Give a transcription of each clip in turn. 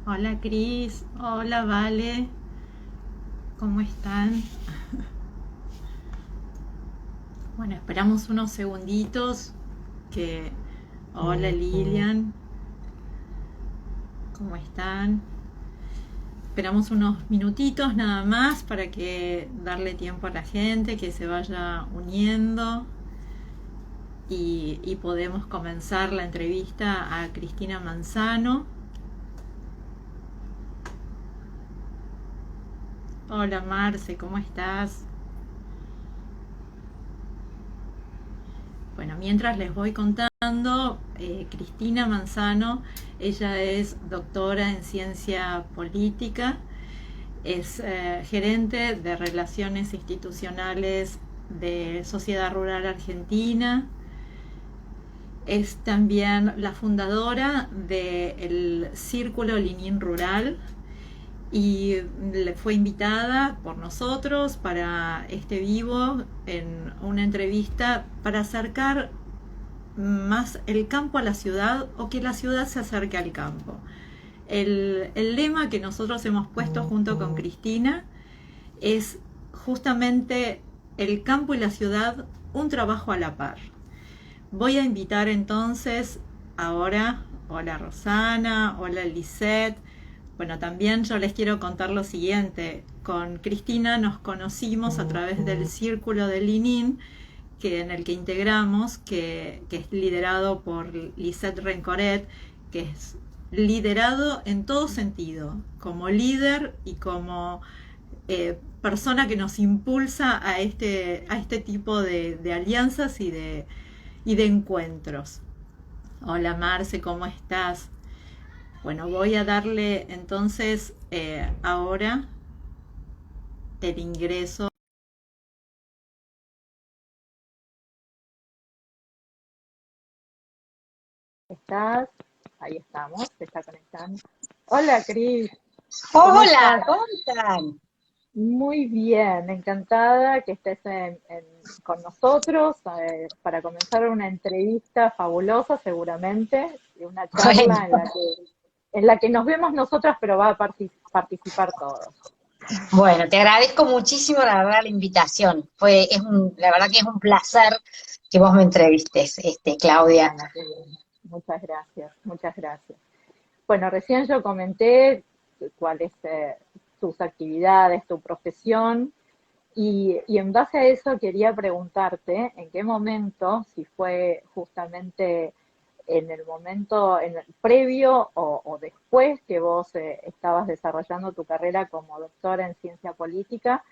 Hola Cris, hola Vale, ¿cómo están? Bueno, esperamos unos segunditos que... Hola Lilian, ¿cómo están? Esperamos unos minutitos nada más para que darle tiempo a la gente que se vaya uniendo y podemos comenzar la entrevista a Cristina Manzano. Hola Marce, ¿cómo estás? Bueno, mientras les voy contando, Cristina Manzano, ella es doctora en ciencia política, es gerente de relaciones institucionales de Sociedad Rural Argentina, es también la fundadora del Círculo Linín Rural y le fue invitada por nosotros para este vivo en una entrevista para acercar más el campo a la ciudad o que la ciudad se acerque al campo. El lema que nosotros hemos puesto junto con Cristina es justamente el campo y la ciudad, un trabajo a la par. Voy a invitar entonces ahora, hola Rosana, hola Lisette. Bueno, también yo les quiero contar lo siguiente. Con Cristina nos conocimos a través del Círculo de Linín, en el que integramos, que es liderado por Lisette Rencoret, que es liderado en todo sentido, como líder y como persona que nos impulsa a este tipo de alianzas y de encuentros. Hola Marce, ¿cómo estás? Bueno, voy a darle entonces ahora el ingreso. ¿Estás? Ahí estamos, se está conectando. Hola, Cris, ¿cómo Hola, estás? ¿cómo están? Muy bien, encantada que estés con nosotros para comenzar una entrevista fabulosa seguramente, y una charla Bueno, en la que nos vemos nosotras, pero va a participar todos. bueno, te agradezco muchísimo la verdad la invitación. La verdad que es un placer que vos me entrevistes, Claudia. Bueno, qué bien. Muchas gracias, muchas gracias. Bueno, recién yo comenté cuáles tus actividades, tu profesión. Y en base a eso quería preguntarte en qué momento, si fue justamente en el momento en el previo o después que vos estabas desarrollando tu carrera como doctora en ciencia política,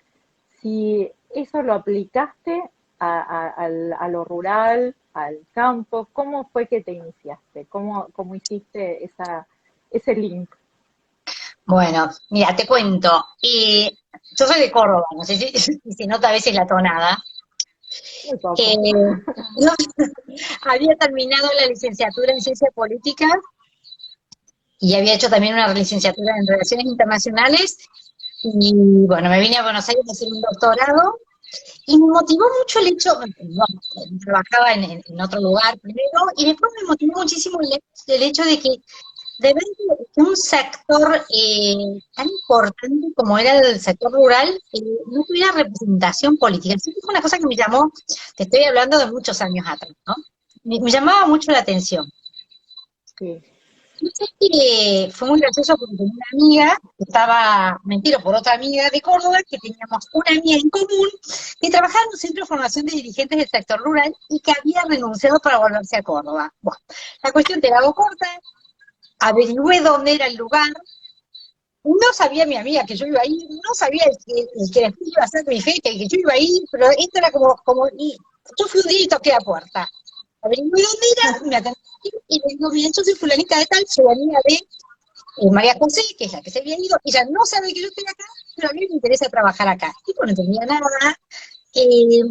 si eso lo aplicaste a lo rural, al campo, ¿cómo fue que te iniciaste? ¿Cómo hiciste ese link? Bueno, mira, te cuento. Yo soy de Córdoba, no sé si, si se nota a veces la tonada. Muy poco. Eh, yo había terminado la licenciatura en ciencia política y había hecho también una licenciatura en relaciones internacionales. Y bueno, me vine a Buenos Aires a hacer un doctorado. Y me motivó mucho el hecho, bueno, trabajaba en otro lugar primero, y después me motivó muchísimo el hecho de que de ver que un sector tan importante como era el sector rural no tuviera representación política. Así que fue una cosa que me llamó, te estoy hablando de muchos años atrás, ¿no? Me llamaba mucho la atención. Sí. No sé que fue muy gracioso porque tenía una amiga, que estaba, me entero por otra amiga de Córdoba, que teníamos una amiga en común, que trabajaba en un centro de formación de dirigentes del sector rural y que había renunciado para volverse a Córdoba. Bueno, la cuestión te la hago corta, averigüé dónde era el lugar, no sabía mi amiga que yo iba ahí, no sabía el que después iba a ser mi jefe, que yo iba ahí, pero esto era y yo fui un día y toqué la puerta. Averigüé dónde era, me atendí y le digo, bien, yo soy fulanita de tal, soy amiga de María José, que es la que se había ido, ella no sabe que yo estoy acá, pero a mí me interesa trabajar acá. Y pues no entendía nada.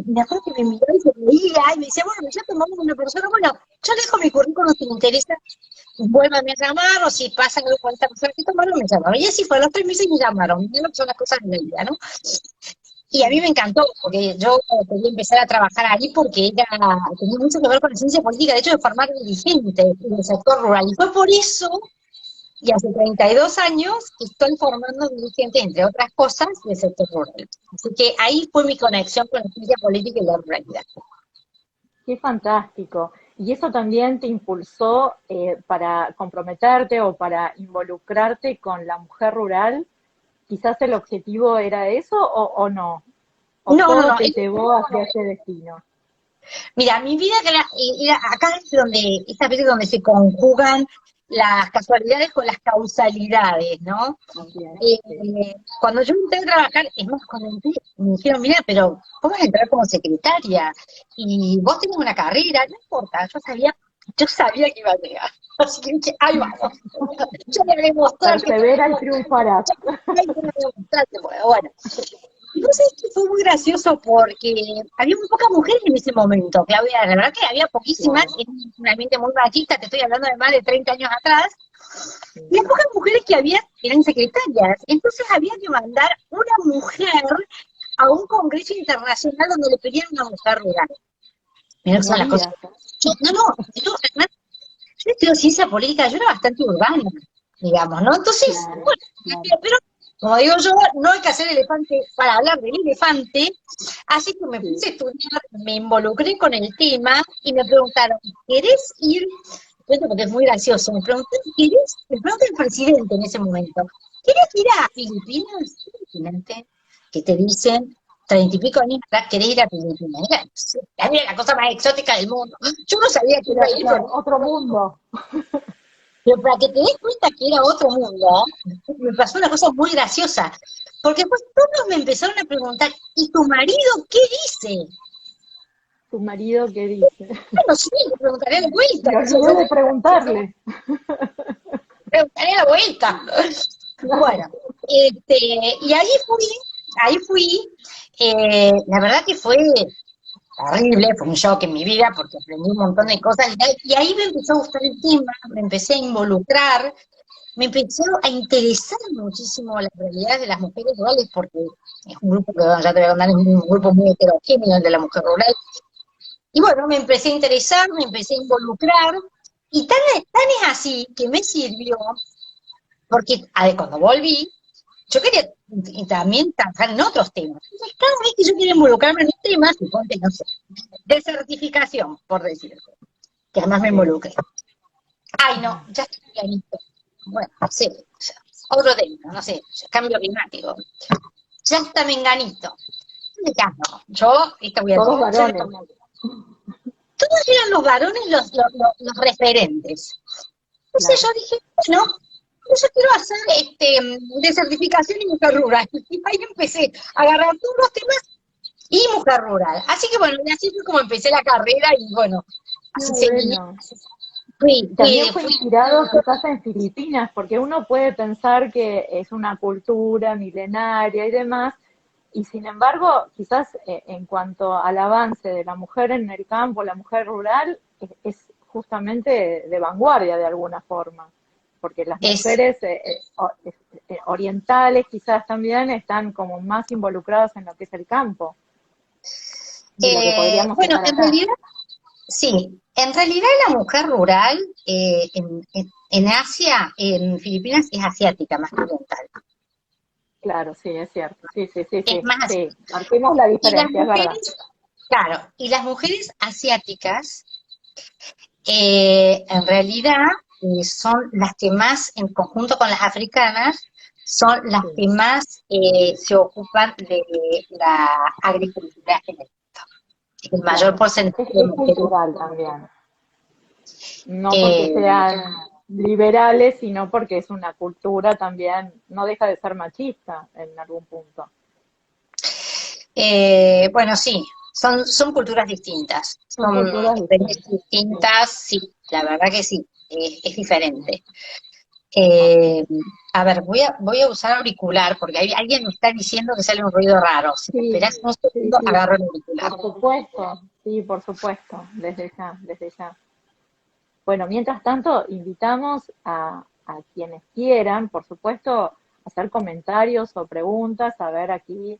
Me acuerdo que me miró y se reía y me decía, bueno, ya tomamos una persona, bueno, yo le dejo mi currículum si me interesa, vuélvame a llamar, o si pasa algo con esta persona que tomaron, me llamaron. Y así fue, a los 3 meses me llamaron, y son las cosas de la vida, ¿no? Y a mí me encantó, porque yo quería empezar a trabajar ahí porque tenía mucho que ver con la ciencia política, de hecho, de formar dirigentes del sector rural. Y fue por eso y hace 32 años estoy formando dirigentes, entre otras cosas, del sector rural. Así que ahí fue mi conexión con la ciencia política y la ruralidad. Qué fantástico. ¿Y eso también te impulsó para comprometerte o para involucrarte con la mujer rural? ¿Quizás el objetivo era eso o no? ¿O No, no, todo no. te llevó hacia ese destino? Mira, mi vida acá es donde, esta vez es donde se conjugan las casualidades con las causalidades, ¿no? Bien, sí. Cuando yo entré a trabajar, es más, cuando entré, me dijeron, mira, pero ¿cómo vas a entrar como secretaria? Y vos tenés una carrera, no importa, yo sabía que iba a llegar. Así que dije, ahí vamos. Yo le voy a demostrar que Persevera y triunfarás. bueno. No sé, que fue muy gracioso porque había muy pocas mujeres en ese momento, Claudia, la verdad que había poquísimas, Claro. es un ambiente muy machista, te estoy hablando de más de 30 años atrás, y las pocas mujeres que había eran secretarias, entonces había que mandar una mujer a un congreso internacional donde le pedían una mujer rural. Mirá que No son las cosas. había. Además, yo estudio ciencia política, yo era bastante urbana, digamos, ¿no? Entonces, Claro, bueno, claro. pero como digo yo, no hay que hacer elefante para hablar del elefante, así que me Sí. puse a estudiar, me involucré con el tema y me preguntaron, ¿querés ir? Cuento porque es muy gracioso, me preguntaron, me pregunta el presidente en ese momento, ¿querés ir a Filipinas? Imagínate que te dicen, 30 y pico años atrás, ¿querés ir a Filipinas? Era la cosa más exótica del mundo. Yo no sabía que iba Era, a ir, claro, otro mundo. pero para que te des cuenta que era otro mundo, me pasó una cosa muy graciosa. Porque después todos me empezaron a preguntar, ¿y tu marido qué dice? ¿Tu marido qué dice? Bueno, sí, le preguntaré de vuelta. Me O sea, olvidé de preguntarle. preguntaré de vuelta. Bueno, y ahí fui, la verdad que fue terrible, fue un shock en mi vida porque aprendí un montón de cosas y ahí me empezó a gustar el tema, me empecé a involucrar, me empezó a interesar muchísimo las realidades de las mujeres rurales porque es un grupo que, bueno, ya te voy a contar, es un grupo muy heterogéneo el de la mujer rural. Y bueno, me empecé a interesar, me empecé a involucrar y tan es así que me sirvió porque cuando volví, yo quería también trabajar en otros temas. Entonces, cada vez que yo quería involucrarme en un tema, suponte, no sé, de certificación, por decirlo, que además me Sí. involucré. Ay, no, ya estoy pianito. Bueno, no sé, otro tema, no sé, cambio climático. Ya está menganito. Ya no, yo, esto voy a Todos decir, varones. todos eran los varones los referentes. Entonces Claro. yo dije, bueno, yo quiero hacer de certificación y mujer rural. Y ahí empecé a agarrar todos los temas y mujer rural. Así que bueno, y así fue como empecé la carrera y bueno, Qué así seguí. bueno. También fue Fui. inspirado quizás en Filipinas, porque uno puede pensar que es una cultura milenaria y demás, y sin embargo, quizás en cuanto al avance de la mujer en el campo, la mujer rural, es justamente de vanguardia de alguna forma, porque las Es, mujeres orientales quizás también están como más involucradas en lo que es el campo, de lo que podríamos bueno, estar en acá. realidad, sí, en realidad la mujer rural en Asia, en Filipinas, es asiática más que oriental. Claro, sí, es cierto. Sí, sí, sí, Es sí. más Sí, asiática. marquemos la Y las diferencia, es verdad. mujeres, claro, y las mujeres asiáticas en realidad son las que más, en conjunto con las africanas, son las Sí, que más se ocupan de la agricultura en el mundo. El mayor claro. porcentaje de Es mujeres. cultural también. No porque eh, sean liberales, sino porque es una cultura también, no deja de ser machista en algún punto. bueno, sí, son culturas distintas, Son son culturas experiencias distintas. Sí. distintas, sí, la verdad que sí, es diferente. Eh, a ver, voy a usar auricular porque alguien me está diciendo que sale un ruido raro. Si me Sí, esperas un sí, segundo, sí, agarro el auricular. por supuesto, sí, por supuesto, desde ya, desde ya. Bueno, mientras tanto, invitamos a quienes quieran, por supuesto, hacer comentarios o preguntas, a ver aquí,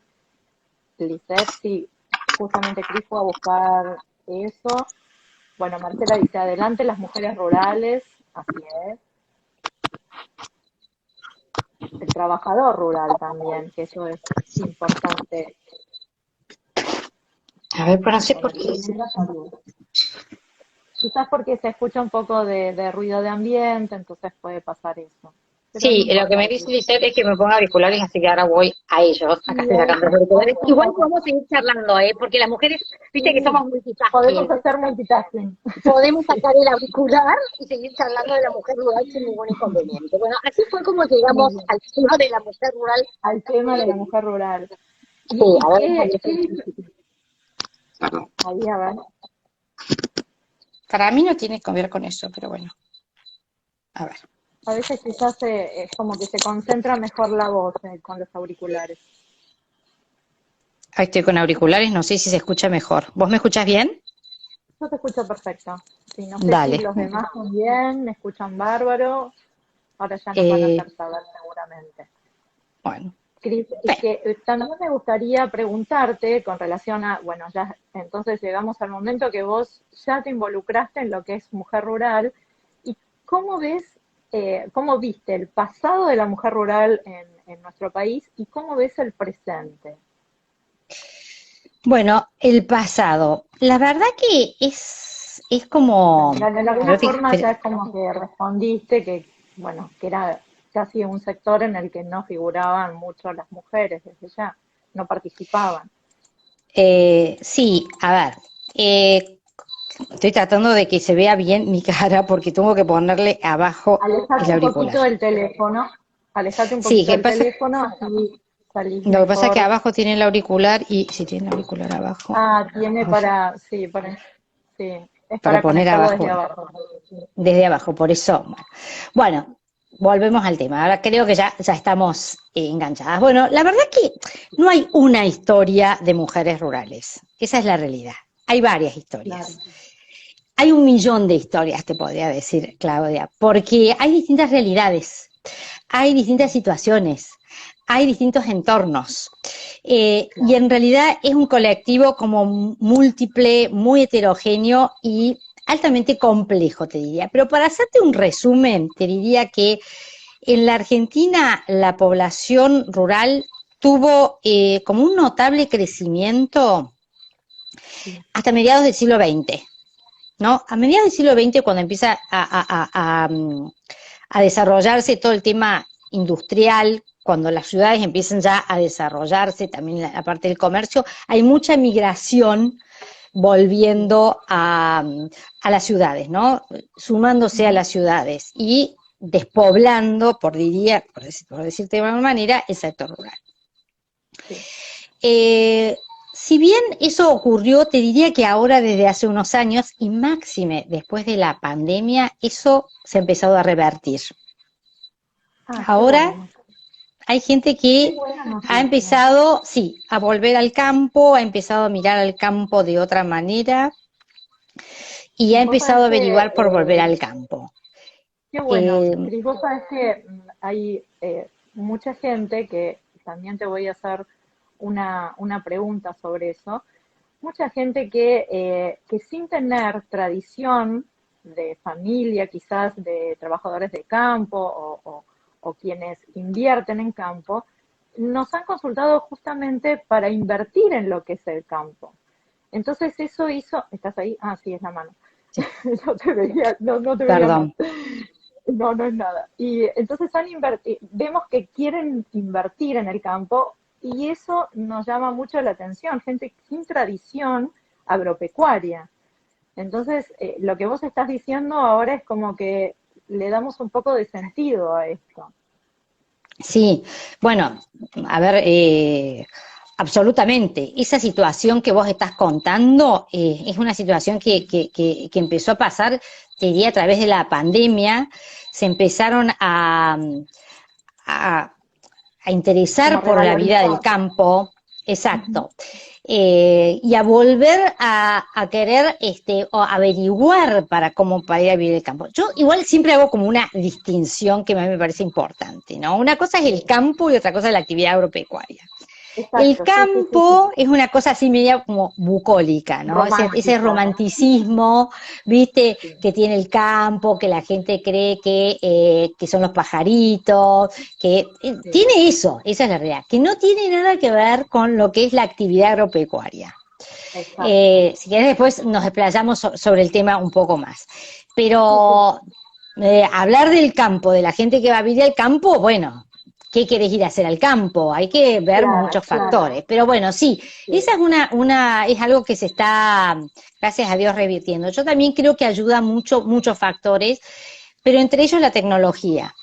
Lisette, si justamente Cris fue a buscar eso. Bueno, Marcela dice, adelante las mujeres rurales, así es. el trabajador rural también, que eso es importante A ver, pero no sé con por el qué. tema de la salud. Quizás porque se escucha un poco de ruido de ambiente, entonces puede pasar eso. Pero no Sí, lo que importa me eso. dice Lisette es que me ponga auriculares, así que ahora voy a ellos. Acá Y estoy sacando los auriculares. ahí Igual está. podemos seguir charlando, ¿eh? Porque las mujeres, viste que Sí, somos podemos multitasking. hacer multitasking. Podemos Sí, sacar el auricular y seguir charlando de la mujer rural sin ningún inconveniente. Bueno, así fue como muy llegamos bien. al tema de la mujer rural. Al tema de la mujer rural. Sí, Y a ver, qué perdón. ahí, a ver, Para mí no tiene que ver con eso, pero bueno, a ver. a veces quizás es como que se concentra mejor la voz con los auriculares. Ahí estoy con auriculares, no sé si se escucha mejor. ¿Vos me escuchás bien? Yo te escucho perfecto. Sí, no sé si Dale. los demás también me escuchan bárbaro. Ahora ya nos van a Eh, hacer saber seguramente. bueno, Cris, y ve, que también me gustaría preguntarte con relación a, bueno, ya entonces llegamos al momento que vos ya te involucraste en lo que es mujer rural, y cómo ves, cómo viste el pasado de la mujer rural en nuestro país y cómo ves el presente. bueno, el pasado. La verdad que es como, De alguna forma ya es como que respondiste que, bueno, que era casi un sector en el que no figuraban mucho las mujeres desde ya, no participaban. sí, a ver, estoy tratando de que se vea bien mi cara porque tengo que ponerle abajo el Alejate un auricular. poquito del teléfono, alejate un Sí, poquito ¿qué del pasa? teléfono, así salís Lo que pasa es que mejor. abajo tiene el auricular y si tiene el auricular abajo, Ah, tiene a ver, sí, es para para poner conectarlo abajo, desde abajo. Sí. desde abajo, por eso. Bueno, volvemos al tema. Ahora creo que ya estamos enganchadas. Bueno, la verdad que no hay una historia de mujeres rurales. Esa es la realidad. Hay varias Claro. historias. Hay un millón de historias, te podría decir, Claudia, porque hay distintas realidades, hay distintas situaciones, hay distintos entornos. Y en realidad es un colectivo como múltiple, muy heterogéneo y altamente complejo, te diría. Pero para hacerte un resumen, te diría que en la Argentina la población rural tuvo como un notable crecimiento Sí. hasta mediados del siglo XX. ¿No? A mediados del siglo XX, cuando empieza a desarrollarse todo el tema industrial, cuando las ciudades empiezan ya a desarrollarse, también la parte del comercio, hay mucha migración volviendo a las ciudades, ¿no? Sumándose a las ciudades y despoblando, por decirte de alguna manera, el sector rural. Sí. Eh, si bien eso ocurrió, te diría que ahora desde hace unos años, y máxime después de la pandemia, eso se ha empezado a revertir. Ah, qué Ahora bueno. hay gente Qué que buena ha noticia. empezado, sí, a volver al campo, ha empezado a mirar al campo de otra manera y ha Vos sabés empezado a que averiguar por volver al campo. qué bueno, Eh, Cris, vos sabés que hay mucha gente que también te voy a hacer una pregunta sobre eso. Mucha gente que sin tener tradición de familia, quizás de trabajadores de campo o quienes invierten en campo, nos han consultado justamente para invertir en lo que es el campo. Entonces eso hizo, ¿estás ahí? Ah, sí, es la mano. sí, No te veía, no te veía más. perdón. No, no es nada. Y entonces han invertido, vemos que quieren invertir en el campo y eso nos llama mucho la atención, gente sin tradición agropecuaria. Entonces, lo que vos estás diciendo ahora es como que le damos un poco de sentido a esto. Sí, bueno, a ver, absolutamente. Esa situación que vos estás contando es una situación que empezó a pasar, te diría, a través de la pandemia. Se empezaron a, a Como interesar por la vida del revalorizar. campo, Ujú. exacto, y a volver a querer o averiguar para ir a vivir el campo. Yo igual siempre hago como una distinción que a mí me parece importante, ¿no? Una cosa es el Sí, campo y otra cosa es la actividad agropecuaria. El Exacto, sí, sí, sí, sí. campo es una cosa así media como bucólica, ¿no? Ese Romántico, ¿no? romanticismo, viste, Sí, que tiene el campo, que la gente cree que son los pajaritos, que sí, tiene eso, esa es la realidad, que no tiene nada que ver con lo que es la actividad agropecuaria. exacto. Si querés después nos desplayamos sobre el tema un poco más. Sí, sí, Pero hablar del campo, de la gente que va a vivir al campo, bueno, ¿qué querés ir a hacer al campo? Hay que ver claro, muchos claro. factores. Pero bueno, sí, Sí, esa es es algo que se está, gracias a Dios, revirtiendo. Yo también creo que ayuda muchos factores, pero entre ellos la tecnología.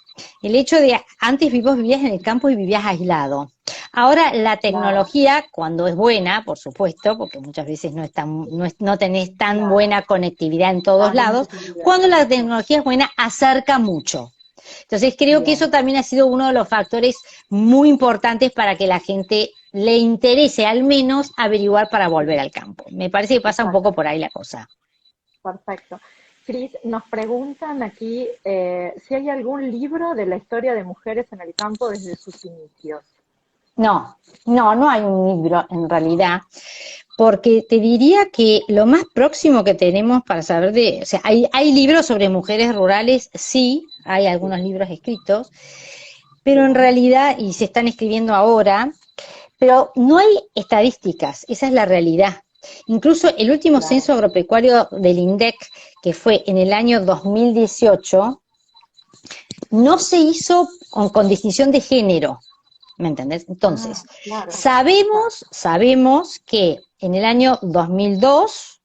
El hecho de antes vos vivías en el campo y vivías aislado. Ahora la claro, tecnología, cuando es buena, por supuesto, porque muchas veces no tenés tan claro. buena conectividad en todos La lados, conectividad. cuando la Sí, tecnología es buena, acerca mucho. Entonces creo que bien, eso también ha sido uno de los factores muy importantes para que la gente le interese al menos averiguar para volver al campo. Me parece que pasa un poco exacto, por ahí la cosa. perfecto. Cris, nos preguntan aquí si hay algún libro de la historia de mujeres en el campo desde sus inicios. No hay un libro en realidad, porque te diría que lo más próximo que tenemos para saber o sea, hay libros sobre mujeres rurales, sí, hay Sí, algunos libros escritos, pero en bien. realidad, y se están escribiendo ahora, pero no hay estadísticas, esa es la realidad. Incluso el último Claro. censo agropecuario del INDEC, que fue en el año 2018, no se hizo con distinción de género, ¿me entendés? Ah, Entonces, claro, claro. sabemos que en el año 2002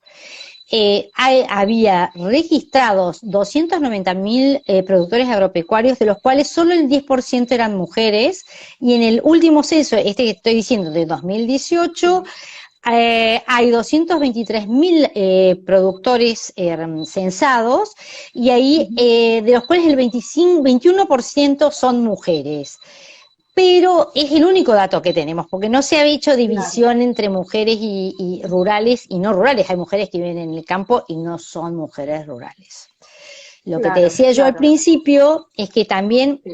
había registrados 290.000 productores agropecuarios, de los cuales solo el 10% eran mujeres, y en el último censo, este que estoy diciendo, de 2018, Sí. hay 223.000 productores censados, y ahí Ujú. de los cuales el 21% son mujeres. Pero es el único dato que tenemos, porque no se ha hecho Claro, división entre mujeres y rurales y no rurales. Hay mujeres que viven en el campo y no son mujeres rurales. Lo que te claro, decía yo al claro. principio es que también Sí,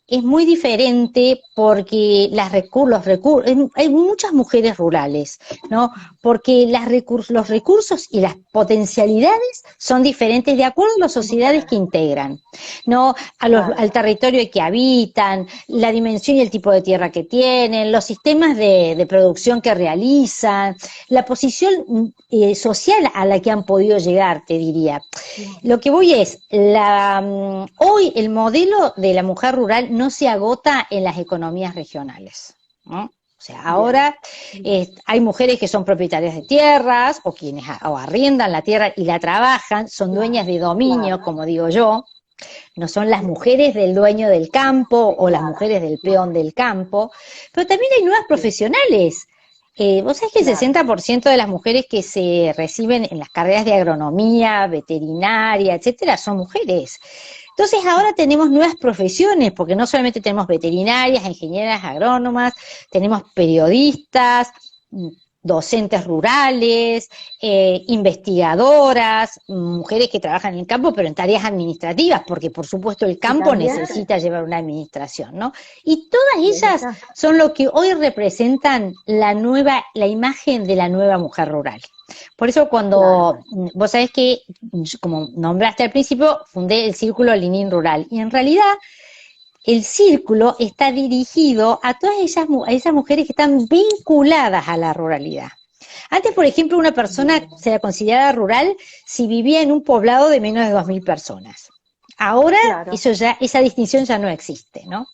es muy diferente porque hay muchas mujeres rurales, ¿no? Porque los recursos y las potencialidades son diferentes de acuerdo a las son sociedades que diferentes. integran, ¿no? Claro, Al territorio que habitan, la dimensión y el tipo de tierra que tienen, los sistemas de producción que realizan, la posición social a la que han podido llegar, te diría. claro, Lo que voy es, hoy el modelo de la mujer rural no se agota en las economías regionales, ¿no? O sea, bien, ahora bien, hay mujeres que son propietarias de tierras o quienes o arriendan la tierra y la trabajan, son dueñas claro, de dominio, claro, como digo yo, no son las bien, mujeres del dueño del campo o las claro, mujeres del peón claro, del campo, pero también hay nuevas sí, profesionales. Vos sabés que el claro, 60% de las mujeres que se reciben en las carreras de agronomía, veterinaria, etcétera, son mujeres. Entonces ahora tenemos nuevas profesiones, porque no solamente tenemos veterinarias, ingenieras agrónomas, tenemos periodistas, docentes rurales, investigadoras, mujeres que trabajan en el campo, pero en tareas administrativas, porque por supuesto el y campo también necesita llevar una administración, ¿no? Y todas desde ellas ya, son lo que hoy representan la imagen de la nueva mujer rural. Por eso claro, cuando vos sabés que, como nombraste al principio, fundé el Círculo Linín Rural, y en realidad el círculo está dirigido a todas a esas mujeres que están vinculadas a la ruralidad. Antes, por ejemplo, una persona bien, se era considerada rural si vivía en un poblado de menos de 2.000 personas. Ahora claro, esa distinción ya no existe, ¿no?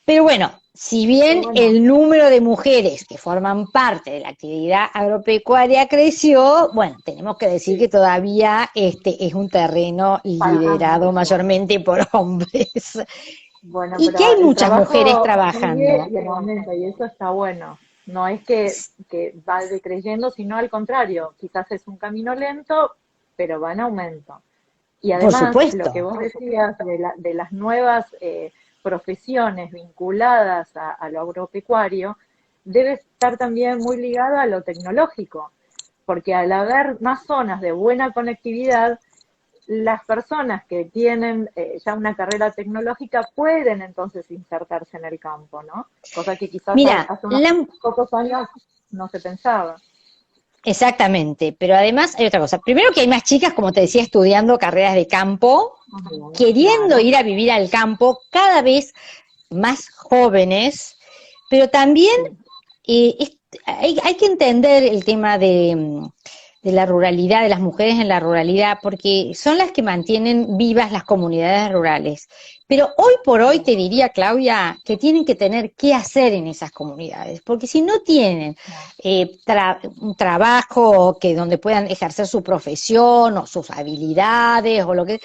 Pero bueno, si qué bien bueno, el número de mujeres que forman parte de la actividad agropecuaria creció, bueno, tenemos que decir que sí, todavía este es un terreno falta liderado mucho. mayormente por hombres. Bueno, Y que pero hay el muchas mujeres trabajo sigue trabajando. y en aumento, y eso está bueno. No es que va decreyendo, sino al contrario, quizás es un camino lento, pero va en aumento. Y Por además, lo que supuesto. vos decías de las nuevas profesiones vinculadas a lo agropecuario, debe estar también muy ligado a lo tecnológico, porque al haber más zonas de buena conectividad, las personas que tienen ya una carrera tecnológica pueden entonces insertarse en el campo, ¿no? Cosa que quizás Mira, hace unos pocos años no se pensaba. exactamente, pero además hay otra cosa. Primero que hay más chicas, como te decía, estudiando carreras de campo, queriendo Claro. ir a vivir al campo, cada vez más jóvenes, pero también hay que entender el tema de la ruralidad, de las mujeres en la ruralidad, porque son las que mantienen vivas las comunidades rurales. Pero hoy por hoy te diría, Claudia, que tienen que tener qué hacer en esas comunidades, porque si no tienen un trabajo donde puedan ejercer su profesión o sus habilidades o lo que...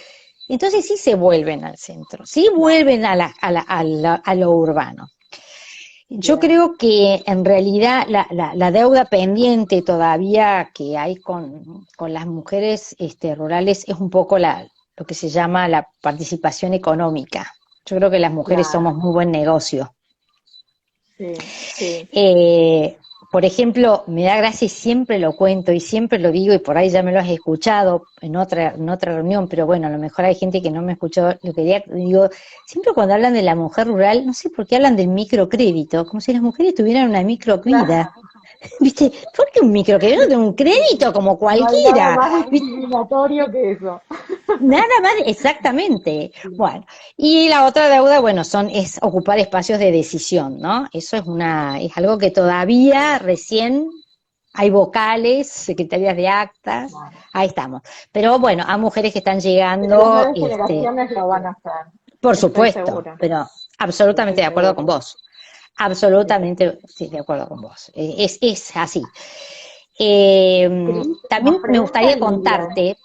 Entonces sí se vuelven al centro, sí vuelven a lo urbano. Yo creo que en realidad la deuda pendiente todavía que hay con las mujeres rurales es un poco lo que se llama la participación económica. Yo creo que las mujeres somos muy buen negocio. Sí, sí. Por ejemplo, me da gracia y siempre lo cuento y siempre lo digo y por ahí ya me lo has escuchado en otra reunión, pero bueno, a lo mejor hay gente que no me escuchó. Digo, siempre cuando hablan de la mujer rural, no sé por qué hablan del microcrédito, como si las mujeres tuvieran una microvida. ¿Viste? ¿Por qué un microcrédito? Yo tengo un crédito como No hay cualquiera. nada más discriminatorio que eso. Nada más, exactamente. Bueno, y la otra deuda, bueno, es ocupar espacios de decisión, ¿no? Eso es algo que todavía recién hay vocales, secretarías de actas, ahí estamos. Pero bueno, hay mujeres que están Pero las llegando, nuevas generaciones lo van a hacer, por estoy supuesto, segura. pero absolutamente de Estoy acuerdo segura. con vos. Absolutamente, sí, de acuerdo con vos. Es así. Cris, nos También me pregunta gustaría Lilian. contarte,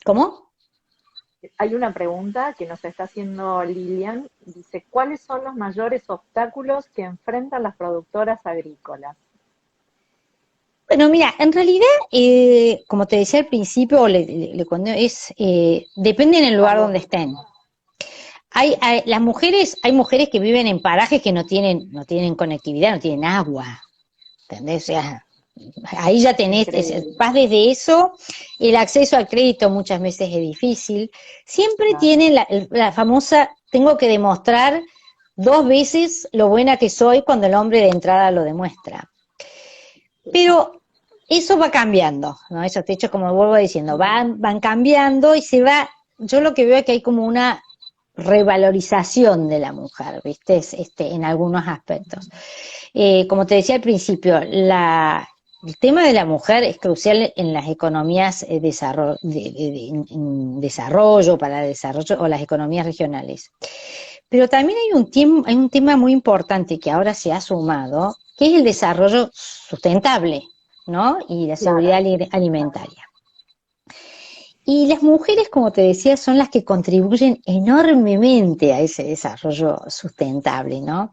¿cómo? Hay una pregunta que nos está haciendo Lilian. Dice, ¿cuáles son los mayores obstáculos que enfrentan las productoras agrícolas? Bueno, mira, en realidad, como te decía al principio, cuando depende en el lugar donde estén. Hay mujeres que viven en parajes que no tienen conectividad, no tienen agua, ¿entendés? O sea, ahí ya tenés, vas desde eso, el acceso al crédito muchas veces es difícil. Siempre tienen la famosa, tengo que demostrar 2 veces lo buena que soy cuando el hombre de entrada lo demuestra. Pero eso va cambiando, ¿no? Esos techos, como vuelvo diciendo, van cambiando y yo lo que veo es que hay como una revalorización de la mujer, ¿viste? En algunos aspectos. Como te decía al principio, el tema de la mujer es crucial en las economías en desarrollo, para desarrollo, o las economías regionales. Pero también hay un tema muy importante que ahora se ha sumado, que es el desarrollo sustentable, ¿no? Y la seguridad alimentaria. Y las mujeres, como te decía, son las que contribuyen enormemente a ese desarrollo sustentable, ¿no?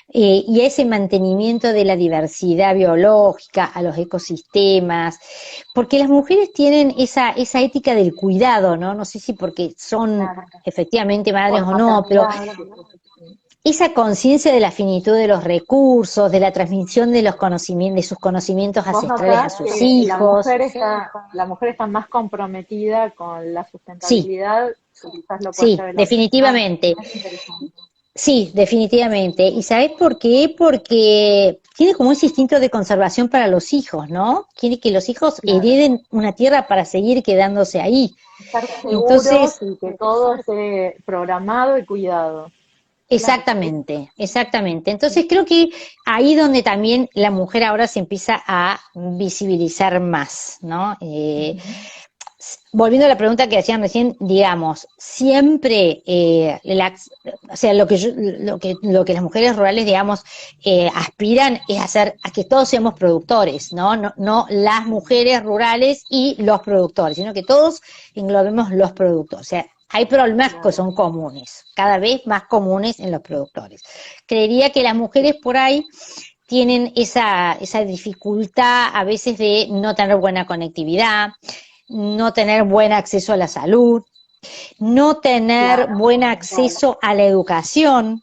Y a ese mantenimiento de la diversidad biológica, a los ecosistemas, porque las mujeres tienen esa ética del cuidado, ¿no? No sé si porque son efectivamente madres o no, pero esa conciencia de la finitud de los recursos, de la transmisión de los conocimientos, de sus conocimientos ancestrales a sus hijos. La mujer está más comprometida con la sustentabilidad. Sí, definitivamente. Sí, definitivamente. ¿Y sabés por qué? Porque tiene como ese instinto de conservación para los hijos, ¿no? Quiere que los hijos hereden una tierra para seguir quedándose ahí. Estar seguros y que todo esté programado y cuidado. Exactamente, exactamente. Entonces creo que ahí donde también la mujer ahora se empieza a visibilizar más, ¿no? Volviendo a la pregunta que hacían recién, digamos, siempre, o sea, lo que las mujeres rurales, digamos, aspiran es a que todos seamos productores, ¿no? No las mujeres rurales y los productores, sino que todos englobemos los productores. O sea, hay problemas que son comunes, cada vez más comunes en los productores. Creería que las mujeres por ahí tienen esa dificultad a veces de no tener buena conectividad, no tener buen acceso a la salud, no tener buen acceso a la educación.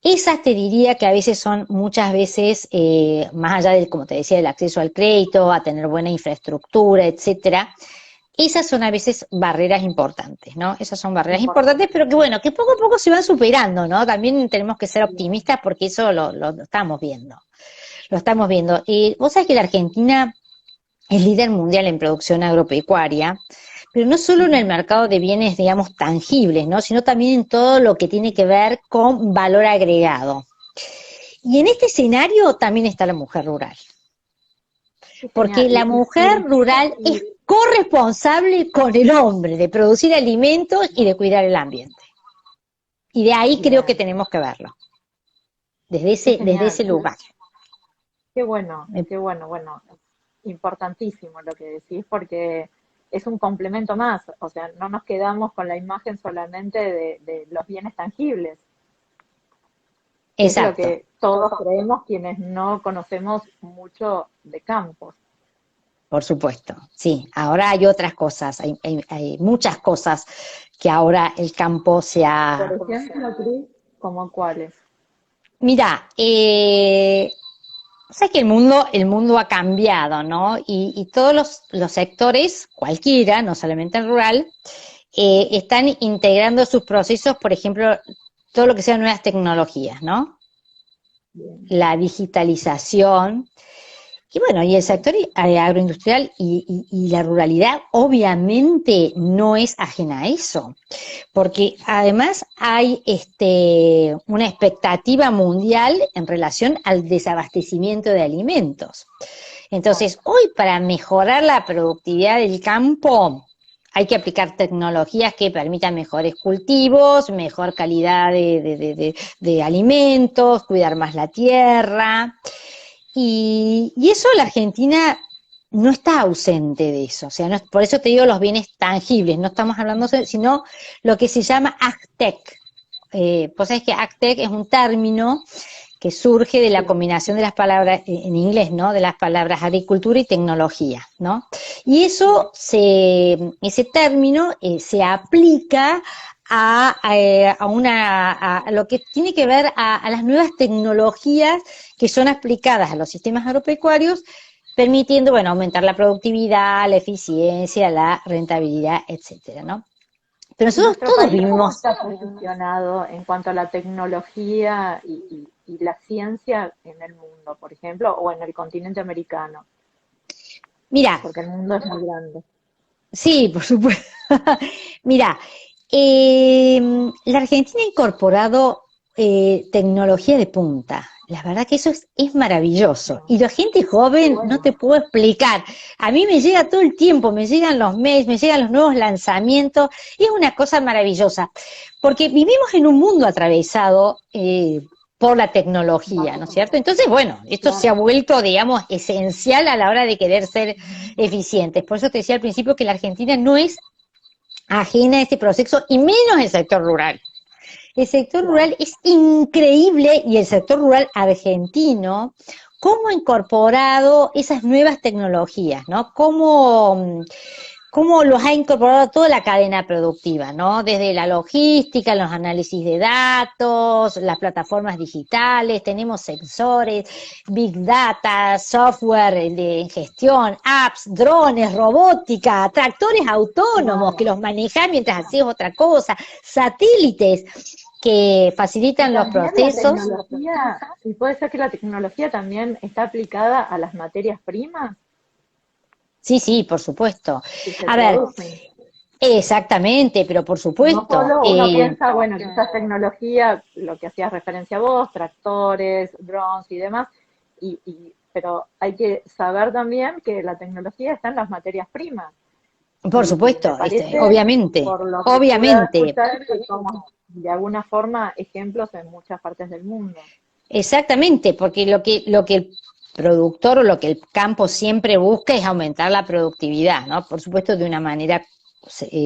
Esas te diría que a veces son muchas veces, más allá del, como te decía, del acceso al crédito, a tener buena infraestructura, etcétera, esas son a veces barreras importantes, ¿no? Esas son barreras importantes, pero que bueno, que poco a poco se van superando, ¿no? También tenemos que ser optimistas porque eso lo estamos viendo. Lo estamos viendo. Vos sabés que la Argentina es líder mundial en producción agropecuaria, pero no solo en el mercado de bienes, digamos, tangibles, ¿no? Sino también en todo lo que tiene que ver con valor agregado. Y en este escenario también está la mujer rural. Porque la mujer rural es corresponsable con el hombre de producir alimentos y de cuidar el ambiente. Y de ahí creo que tenemos que verlo, desde ese lugar. Qué bueno, bueno, importantísimo lo que decís, porque es un complemento más, o sea, no nos quedamos con la imagen solamente de los bienes tangibles. Exacto. Es lo que todos creemos quienes no conocemos mucho de campos. Por supuesto, sí. Ahora hay otras cosas, hay muchas cosas que ahora el campo se ha... Por ejemplo, Cris, ¿como cuáles? Mira, o sea que el mundo ha cambiado, ¿no? Y todos los sectores, cualquiera, no solamente el rural, están integrando sus procesos, por ejemplo, todo lo que sean nuevas tecnologías, ¿no? Bien. La digitalización. Y bueno, y el sector agroindustrial y la ruralidad obviamente no es ajena a eso, porque además hay una expectativa mundial en relación al desabastecimiento de alimentos. Entonces, hoy para mejorar la productividad del campo hay que aplicar tecnologías que permitan mejores cultivos, mejor calidad de alimentos, cuidar más la tierra. Y eso la Argentina no está ausente de eso, o sea, por eso te digo los bienes tangibles, no estamos hablando, sino lo que se llama AgTech. Vos sabés que AgTech es un término que surge de la combinación de las palabras, en inglés, ¿no? De las palabras agricultura y tecnología, ¿no? Y ese término se aplica a lo que tiene que ver a las nuevas tecnologías que son aplicadas a los sistemas agropecuarios, permitiendo, bueno, aumentar la productividad, la eficiencia, la rentabilidad, etcétera, ¿no? Pero nosotros todos vivimos... está posicionado en cuanto a la tecnología y la ciencia en el mundo, por ejemplo, o en el continente americano? Mira, porque el mundo es muy grande. Sí, por supuesto. Mira, la Argentina ha incorporado tecnología de punta. La verdad que eso es maravilloso. Y la gente joven, no te puedo explicar. A mí me llega todo el tiempo, me llegan los mails, me llegan los nuevos lanzamientos. Y es una cosa maravillosa. Porque vivimos en un mundo atravesado por la tecnología, ¿no es cierto? Entonces, bueno, esto se ha vuelto, digamos, esencial a la hora de querer ser eficientes. Por eso te decía al principio que la Argentina no es ajena a este proceso, y menos el sector rural. El sector rural es increíble, y el sector rural argentino, cómo ha incorporado esas nuevas tecnologías, ¿no? Cómo los ha incorporado a toda la cadena productiva, ¿no? Desde la logística, los análisis de datos, las plataformas digitales, tenemos sensores, big data, software de gestión, apps, drones, robótica, tractores autónomos que los manejan mientras haces otra cosa, satélites que facilitan los procesos. ¿Y puede ser que la tecnología también está aplicada a las materias primas? Sí, por supuesto. A ver, exactamente, pero por supuesto. No solo uno piensa, bueno, que esa tecnología, lo que hacías referencia a vos, tractores, drones y demás, pero hay que saber también que la tecnología está en las materias primas. Por supuesto, obviamente, obviamente. Que somos, de alguna forma, ejemplos en muchas partes del mundo. Exactamente, porque lo que el productor o lo que el campo siempre busca es aumentar la productividad, ¿no? Por supuesto, de una manera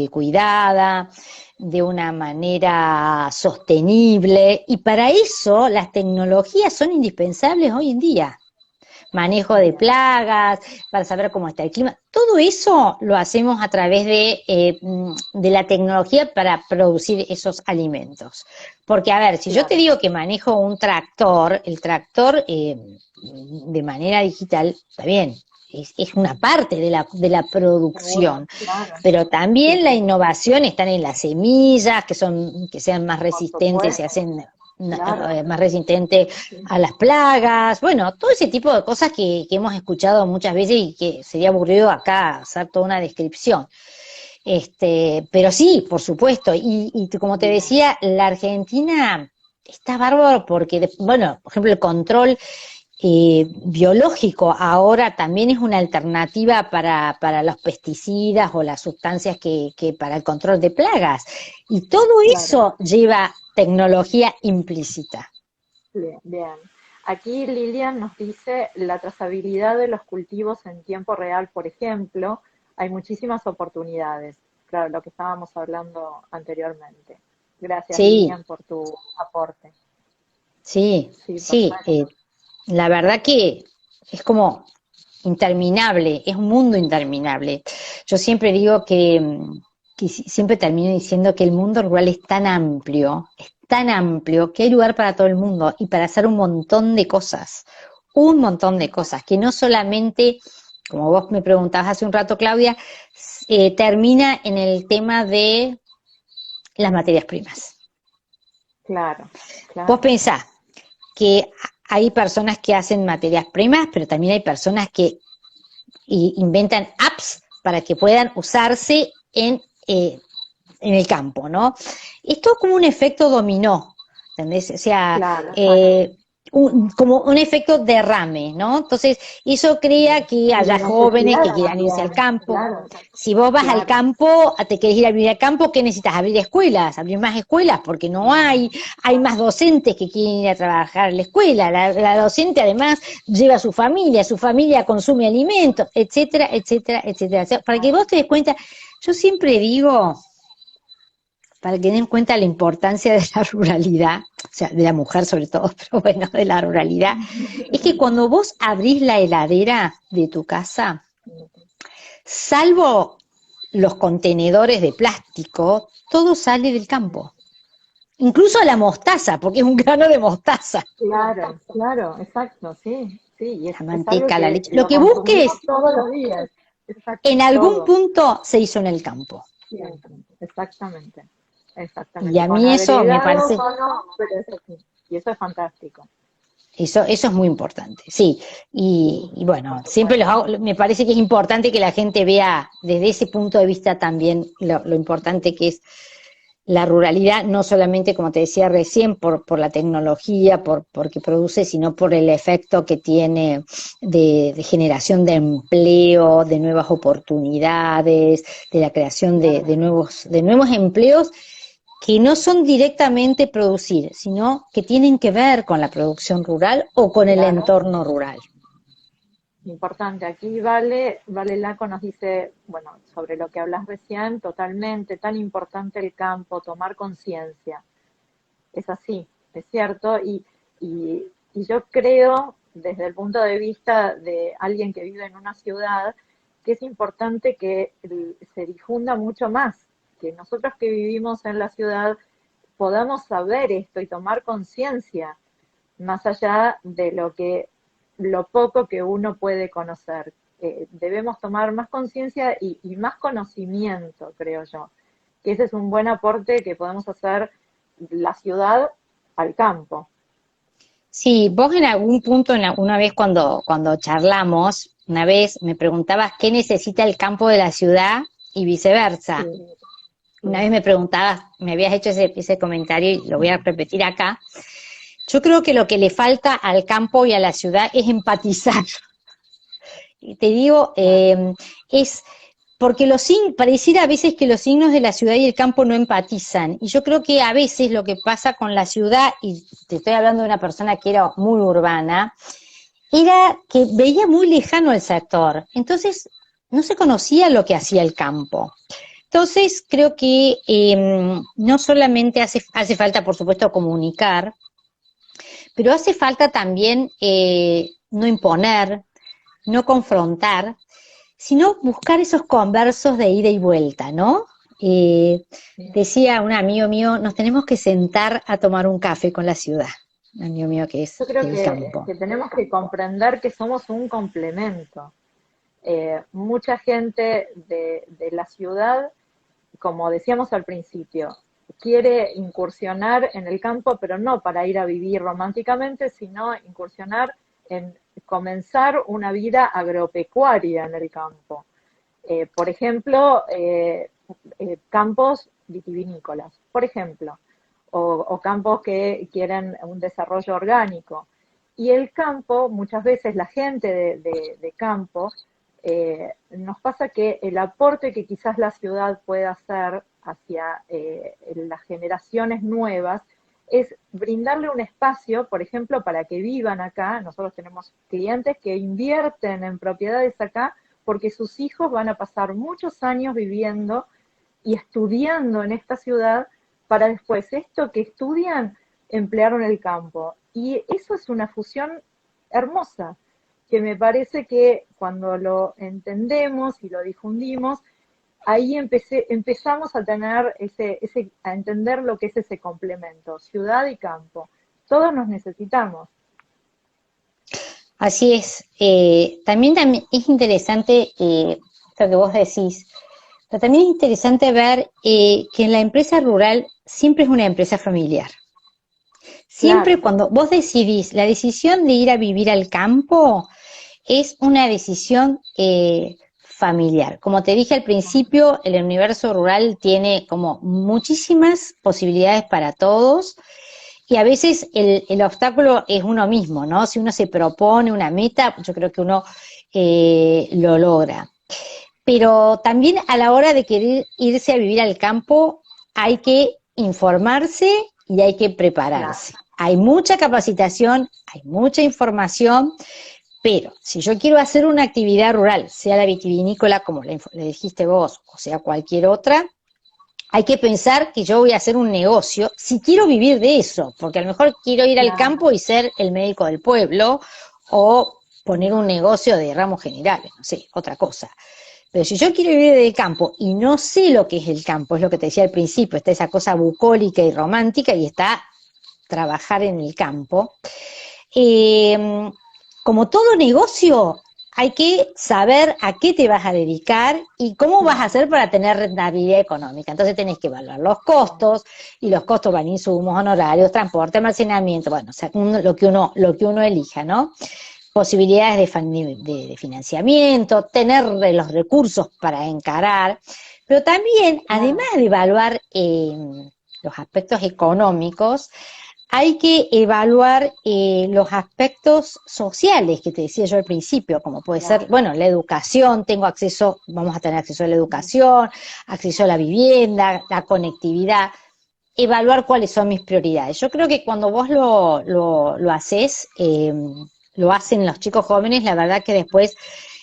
cuidada, de una manera sostenible, y para eso las tecnologías son indispensables hoy en día. Manejo de plagas, para saber cómo está el clima, todo eso lo hacemos a través de la tecnología para producir esos alimentos. Porque, a ver, si yo te digo que manejo un tractor, el tractor de manera digital, está bien, es una parte de la producción, Claro, pero sí, también la sí, innovación está en las semillas, que sean más por resistentes, se supuesto, hacen claro, más resistentes sí, a las plagas, bueno, todo ese tipo de cosas que hemos escuchado muchas veces y que sería aburrido acá hacer toda una descripción. Pero sí, por supuesto, y como te bien, decía, la Argentina está bárbaro porque, bueno, por ejemplo, el control biológico ahora también es una alternativa para los pesticidas o las sustancias que para el control de plagas. Y todo claro, eso lleva tecnología implícita. bien, bien. Aquí Lilian nos dice la trazabilidad de los cultivos en tiempo real, por ejemplo, hay muchísimas oportunidades. Claro, lo que estábamos hablando anteriormente. Gracias, Sí, Lilian, por tu aporte. sí, Sí, sí. perfecto. La verdad que es como interminable, es un mundo interminable. Yo siempre digo siempre termino diciendo que el mundo rural es tan amplio que hay lugar para todo el mundo y para hacer un montón de cosas, que no solamente, como vos me preguntabas hace un rato, Claudia, termina en el tema de las materias primas. Claro, Vos claro, pensás que hay personas que hacen materias primas, pero también hay personas que inventan apps para que puedan usarse en el campo, ¿no? Esto es como un efecto dominó, ¿entendés? O sea, claro, exacto. como un efecto derrame, ¿no? Entonces, eso crea que Y de haya jóvenes necesidad que quieran irse al también, campo. claro, Si vos vas al claro, campo, te querés ir a vivir al campo, ¿qué necesitas? Abrir más escuelas, porque no hay más docentes que quieren ir a trabajar en la escuela. La docente además lleva a su familia consume alimentos, etcétera, etcétera, etcétera. O sea, para que vos te des cuenta, yo siempre digo, para que den en cuenta la importancia de la ruralidad, o sea, de la mujer sobre todo, pero bueno, de la ruralidad, es que cuando vos abrís la heladera de tu casa, salvo los contenedores de plástico, todo sale del campo. Incluso la mostaza, porque es un grano de mostaza. claro, claro, exacto, sí, sí, y La es algo manteca, la que leche. Lo lo que consumimos busques, todos los días, en exacto, algún todo, punto se hizo en el campo. siempre, exactamente, Y exactamente, a con mí eso me agregados parece, o no, pero es así, y eso es fantástico, eso es muy importante, sí. Y por bueno, siempre supuesto. me parece que es importante que la gente vea desde ese punto de vista también lo importante que es la ruralidad, no solamente, como te decía recién, por la tecnología, porque produce, sino por el efecto que tiene de generación de empleo, de nuevas oportunidades, de la creación de nuevos empleos que no son directamente producir, sino que tienen que ver con la producción rural o con el Claro, entorno rural. importante. Aquí Vale Laco nos dice, bueno, sobre lo que hablas recién, totalmente, tan importante el campo, tomar conciencia. Es así, es cierto, y yo creo, desde el punto de vista de alguien que vive en una ciudad, que es importante que se difunda mucho más, que nosotros que vivimos en la ciudad podamos saber esto y tomar conciencia, más allá de lo poco que uno puede conocer. Debemos tomar más conciencia y más conocimiento, creo yo, que ese es un buen aporte que podemos hacer la ciudad al campo. Sí, vos en algún punto, una vez cuando charlamos, una vez me preguntabas qué necesita el campo de la ciudad y viceversa. Sí, Una sí, vez me preguntabas, me habías hecho ese comentario y lo voy a repetir acá. Yo creo que lo que le falta al campo y a la ciudad es empatizar. Y te digo, claro, es porque pareciera a veces que los signos de la ciudad y el campo no empatizan. Y yo creo que a veces lo que pasa con la ciudad, y te estoy hablando de una persona que era muy urbana, era que veía muy lejano el sector. Entonces, no se conocía lo que hacía el campo. Entonces, creo que no solamente hace falta, por supuesto, comunicar, pero hace falta también no imponer, no confrontar, sino buscar esos conversos de ida y vuelta, ¿no? Eh, sí. Decía un amigo mío, nos tenemos que sentar a tomar un café con la ciudad, un amigo mío que es Yo creo del campo. que tenemos que comprender que somos un complemento, Mucha gente de la ciudad, como decíamos al principio, quiere incursionar en el campo, pero no para ir a vivir románticamente, sino incursionar en comenzar una vida agropecuaria en el campo. Por ejemplo, campos vitivinícolas, por ejemplo, o campos que quieren un desarrollo orgánico. Y el campo, muchas veces la gente de campo, nos pasa que el aporte que quizás la ciudad pueda hacer hacia las generaciones nuevas es brindarle un espacio, por ejemplo, para que vivan acá. Nosotros tenemos clientes que invierten en propiedades acá porque sus hijos van a pasar muchos años viviendo y estudiando en esta ciudad para después esto que estudian emplearlo en el campo. Y eso es una fusión hermosa, que me parece que cuando lo entendemos y lo difundimos, ahí empezamos a tener a entender lo que es ese complemento, ciudad y campo. Todos nos necesitamos. Así es. También es interesante lo que vos decís, pero también es interesante ver que la empresa rural siempre es una empresa familiar. Siempre cuando vos decidís, la decisión de ir a vivir al campo es una decisión familiar. Como te dije al principio, el universo rural tiene como muchísimas posibilidades para todos y a veces el obstáculo es uno mismo, ¿no? Si uno se propone una meta, yo creo que uno lo logra. Pero también a la hora de querer irse a vivir al campo hay que informarse y hay que prepararse. Hay mucha capacitación, hay mucha información, pero si yo quiero hacer una actividad rural, sea la vitivinícola, como le dijiste vos, o sea cualquier otra, hay que pensar que yo voy a hacer un negocio si quiero vivir de eso, porque a lo mejor quiero ir al campo y ser el médico del pueblo, o poner un negocio de ramos generales, no sé, otra cosa. Pero si yo quiero vivir del campo y no sé lo que es el campo, es lo que te decía al principio, está esa cosa bucólica y romántica y está trabajar en el campo. Como todo negocio, hay que saber a qué te vas a dedicar y cómo vas a hacer para tener rentabilidad económica. Entonces tenés que evaluar los costos, y los costos van insumos, honorarios, transporte, almacenamiento, bueno, o sea, lo que uno elija, ¿no? Posibilidades de financiamiento, tener los recursos para encarar, pero también, además de evaluar los aspectos económicos, hay que evaluar los aspectos sociales que te decía yo al principio, como puede ser, bueno, la educación, vamos a tener acceso a la educación, acceso a la vivienda, la conectividad, evaluar cuáles son mis prioridades. Yo creo que cuando vos lo haces, lo hacen los chicos jóvenes, la verdad que después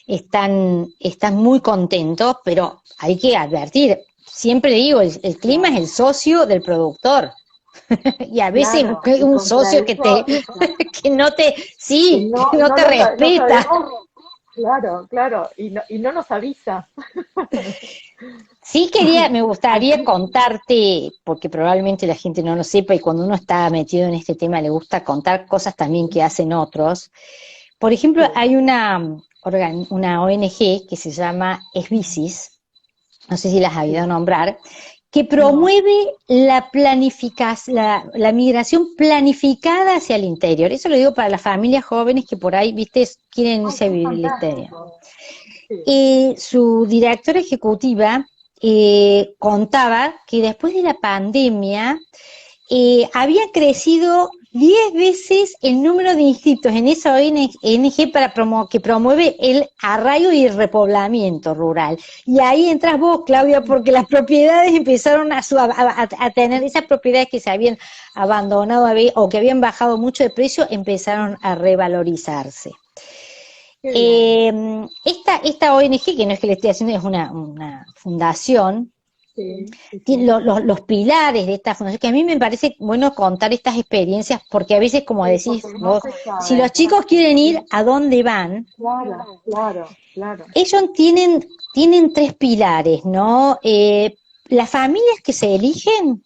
están muy contentos, pero hay que advertir, siempre digo, el clima es el socio del productor. Y a veces un socio que no te respeta. Claro, y no nos avisa. Sí me gustaría contarte, porque probablemente la gente no lo sepa, y cuando uno está metido en este tema le gusta contar cosas también que hacen otros. Por ejemplo, hay una ONG que se llama Esbicis, no sé si las has oído nombrar, que promueve la migración planificada hacia el interior. Eso lo digo para las familias jóvenes que por ahí, viste, quieren irse a vivir el interior. Su directora ejecutiva contaba que después de la pandemia había crecido 10 veces el número de inscriptos en esa ONG que promueve el arraigo y el repoblamiento rural. Y ahí entras vos, Claudia, porque las propiedades empezaron a tener, esas propiedades que se habían abandonado o que habían bajado mucho de precio, empezaron a revalorizarse. Esta ONG, que no es que le esté haciendo, es una fundación. Los pilares de esta fundación, que a mí me parece bueno contar estas experiencias, porque a veces, como decís vos, si los chicos quieren ir, ¿a dónde van? Claro. Ellos tienen 3 pilares, ¿no? Las familias que se eligen,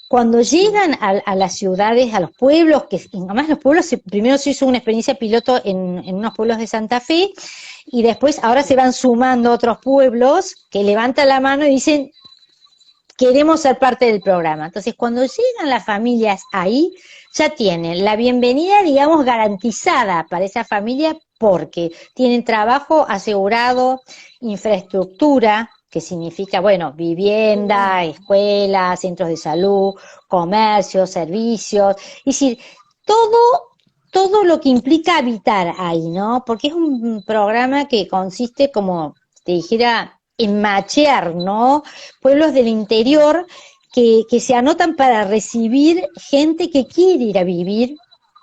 cuando llegan a las ciudades, a los pueblos, que además los pueblos, primero se hizo una experiencia piloto en unos pueblos de Santa Fe, y después ahora se van sumando otros pueblos que levantan la mano y dicen, queremos ser parte del programa. Entonces, cuando llegan las familias ahí, ya tienen la bienvenida, digamos, garantizada para esa familia porque tienen trabajo asegurado, infraestructura, que significa, bueno, vivienda, escuelas, centros de salud, comercio, servicios, es decir, todo lo que implica habitar ahí, ¿no? Porque es un programa que consiste, como te dijera, en machear, ¿no? Pueblos del interior que se anotan para recibir gente que quiere ir a vivir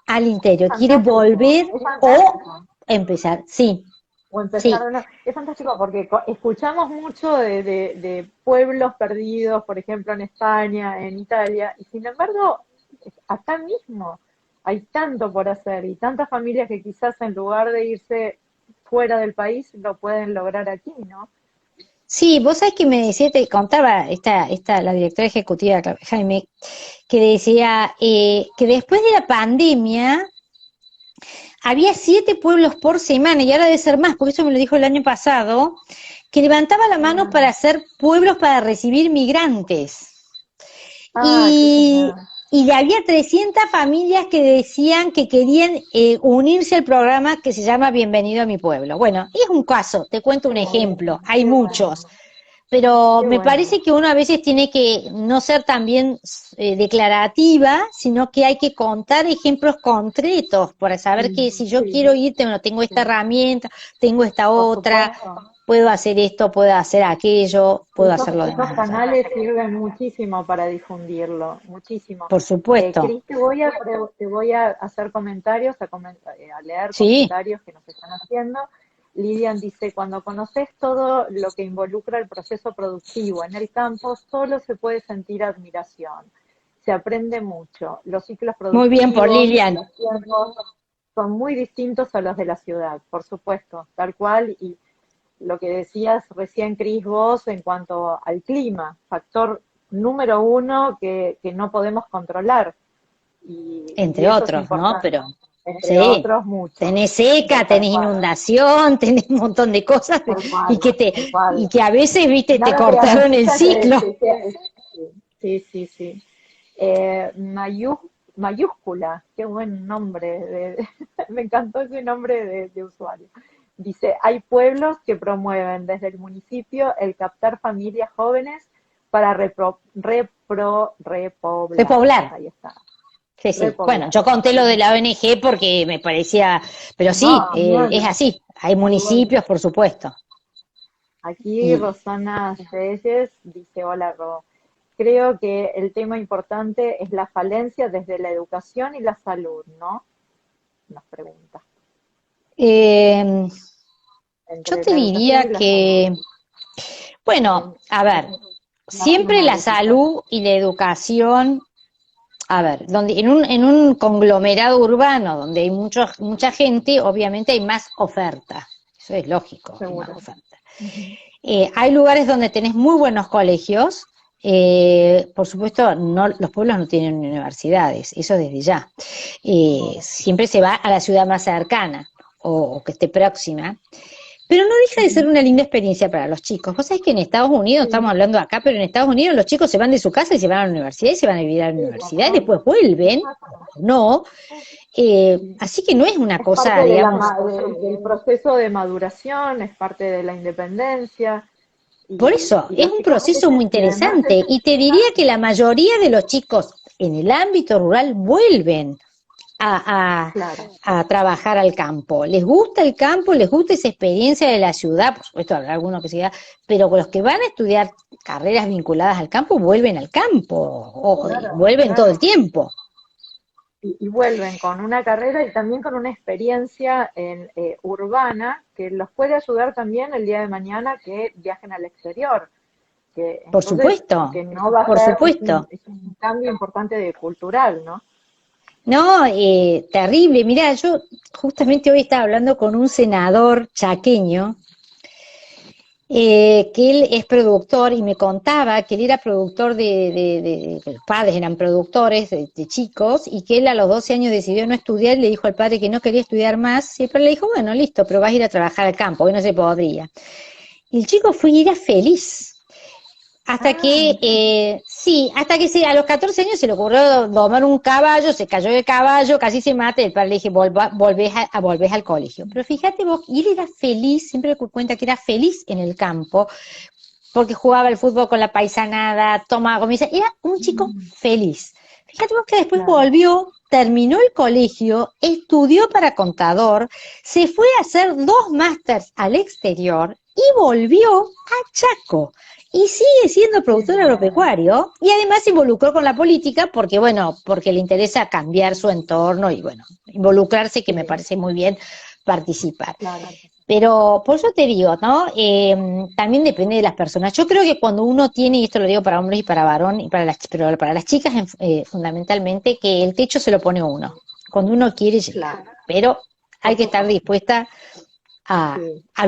al interior, quiere Fantástico, volver es o fantástico. empezar. Sí, O empezar sí. de nuevo. Es fantástico porque escuchamos mucho de pueblos perdidos, por ejemplo, en España, en Italia, y sin embargo, acá mismo hay tanto por hacer y tantas familias que quizás en lugar de irse fuera del país lo pueden lograr aquí, ¿no? Sí, vos sabés que me decía, te contaba la directora ejecutiva, Jaime, que decía que después de la pandemia había 7 pueblos por semana, y ahora debe ser más, porque eso me lo dijo el año pasado, que levantaba la mano para hacer pueblos para recibir migrantes. Qué Y, genial. y había 300 familias que decían que querían unirse al programa que se llama Bienvenido a mi pueblo. Bueno, es un caso, te cuento un Qué ejemplo, bueno, hay qué muchos. bueno, Pero qué me bueno. parece que uno a veces tiene que no ser también declarativa, sino que hay que contar ejemplos concretos para saber Sí, que si yo sí, quiero irte, bueno, tengo esta sí, herramienta, tengo esta por otra, supuesto. puedo hacer esto, puedo hacer aquello, puedo hacer lo Esos demás. O sea, canales sirven muchísimo para difundirlo, muchísimo. por supuesto, Cris, te voy a hacer comentarios, a leer sí, comentarios que nos están haciendo. Lidian dice, cuando conoces todo lo que involucra el proceso productivo en el campo, solo se puede sentir admiración. Se aprende mucho. Los ciclos muy bien por productivos, Lilian. los tiempos, son muy distintos a los de la ciudad, por supuesto, tal cual. Y lo que decías recién, Cris, vos, en cuanto al clima, factor número uno que no podemos controlar. Y Entre eso es otros, ¿no? importante, Pero entre sí, otros muchos, tenés seca, tal tenés cual, inundación, tenés un montón de cosas tal y cual, que tal cual. a veces, viste, te Nada te cortaron el garantiza ciclo. que sea, sí, sí, sí. Mayúscula, qué buen nombre, me encantó ese nombre de usuario. Dice, hay pueblos que promueven desde el municipio el captar familias jóvenes para repoblar. Repoblar. Ahí está, Sí, sí. Bueno, repoblar. yo conté lo de la ONG porque me parecía, pero sí, No, bien. es así. Hay municipios, por supuesto. Aquí Y Rosana Reyes dice, hola Ro, creo que el tema importante es la falencia desde la educación y la salud, ¿no? Nos pregunta. eh, yo Entre te la educación diría y la salud. que, bueno, a ver, Más siempre la monolítica. salud y la educación. A ver, donde en un conglomerado urbano donde hay mucha gente, obviamente hay más oferta. Eso es lógico, hay más Seguro. oferta. Ujú. Hay lugares donde tenés muy buenos colegios. Por supuesto, no, los pueblos no tienen universidades, eso desde ya. Siempre se va a la ciudad más cercana o que esté próxima. Pero no deja de ser una linda experiencia para los chicos. Vos sabés que en Estados Unidos, estamos Sí, hablando acá, pero en Estados Unidos los chicos se van de su casa y se van a la universidad y se van a vivir a la sí, universidad y total. después vuelven, Exacto. o no. Así que no es una Es parte cosa, de digamos, del proceso de maduración, es parte de la independencia por eso, y es un lógicamente proceso muy y además interesante y te diría que la mayoría de los chicos en el ámbito rural vuelven claro, a trabajar al campo. Les gusta el campo, les gusta esa experiencia de la ciudad, por supuesto habrá algunos que sea, pero los que van a estudiar carreras vinculadas al campo vuelven al campo, o claro, vuelven todo el claro. tiempo. Y vuelven con una carrera y también con una experiencia urbana que los puede ayudar también el día de mañana que viajen al exterior. Que Por entonces, supuesto, que no va a por ser, supuesto. es un cambio importante de cultural, ¿no? No, terrible. Mirá, yo justamente hoy estaba hablando con un senador chaqueño que él es productor y me contaba que él era productor que los padres eran productores de chicos y que él a los 12 años decidió no estudiar y le dijo al padre que no quería estudiar más, y el padre le dijo, bueno, listo, pero vas a ir a trabajar al campo, hoy no se podría. Y el chico fue y era feliz. Hasta que, sí, a los 14 años se le ocurrió domar un caballo, se cayó del caballo, casi se mata, y el padre le dije, volvés al colegio. Pero fíjate vos, y él era feliz, siempre me cuenta que era feliz en el campo, porque jugaba el fútbol con la paisanada, tomaba comida, era un chico feliz. Fíjate vos que después volvió, terminó el colegio, estudió para contador, se fue a hacer 2 másters al exterior y volvió a Chaco. Y sigue siendo productor agropecuario y además se involucró con la política porque, bueno, porque le interesa cambiar su entorno y, bueno, involucrarse, que me parece muy bien participar. Claro. Pero por eso te digo, ¿no? También depende de las personas. Yo creo que cuando uno tiene, y esto lo digo para hombres y para varón, pero para las chicas fundamentalmente, que el techo se lo pone uno. Cuando uno quiere llegar. Claro. Pero hay que estar dispuesta a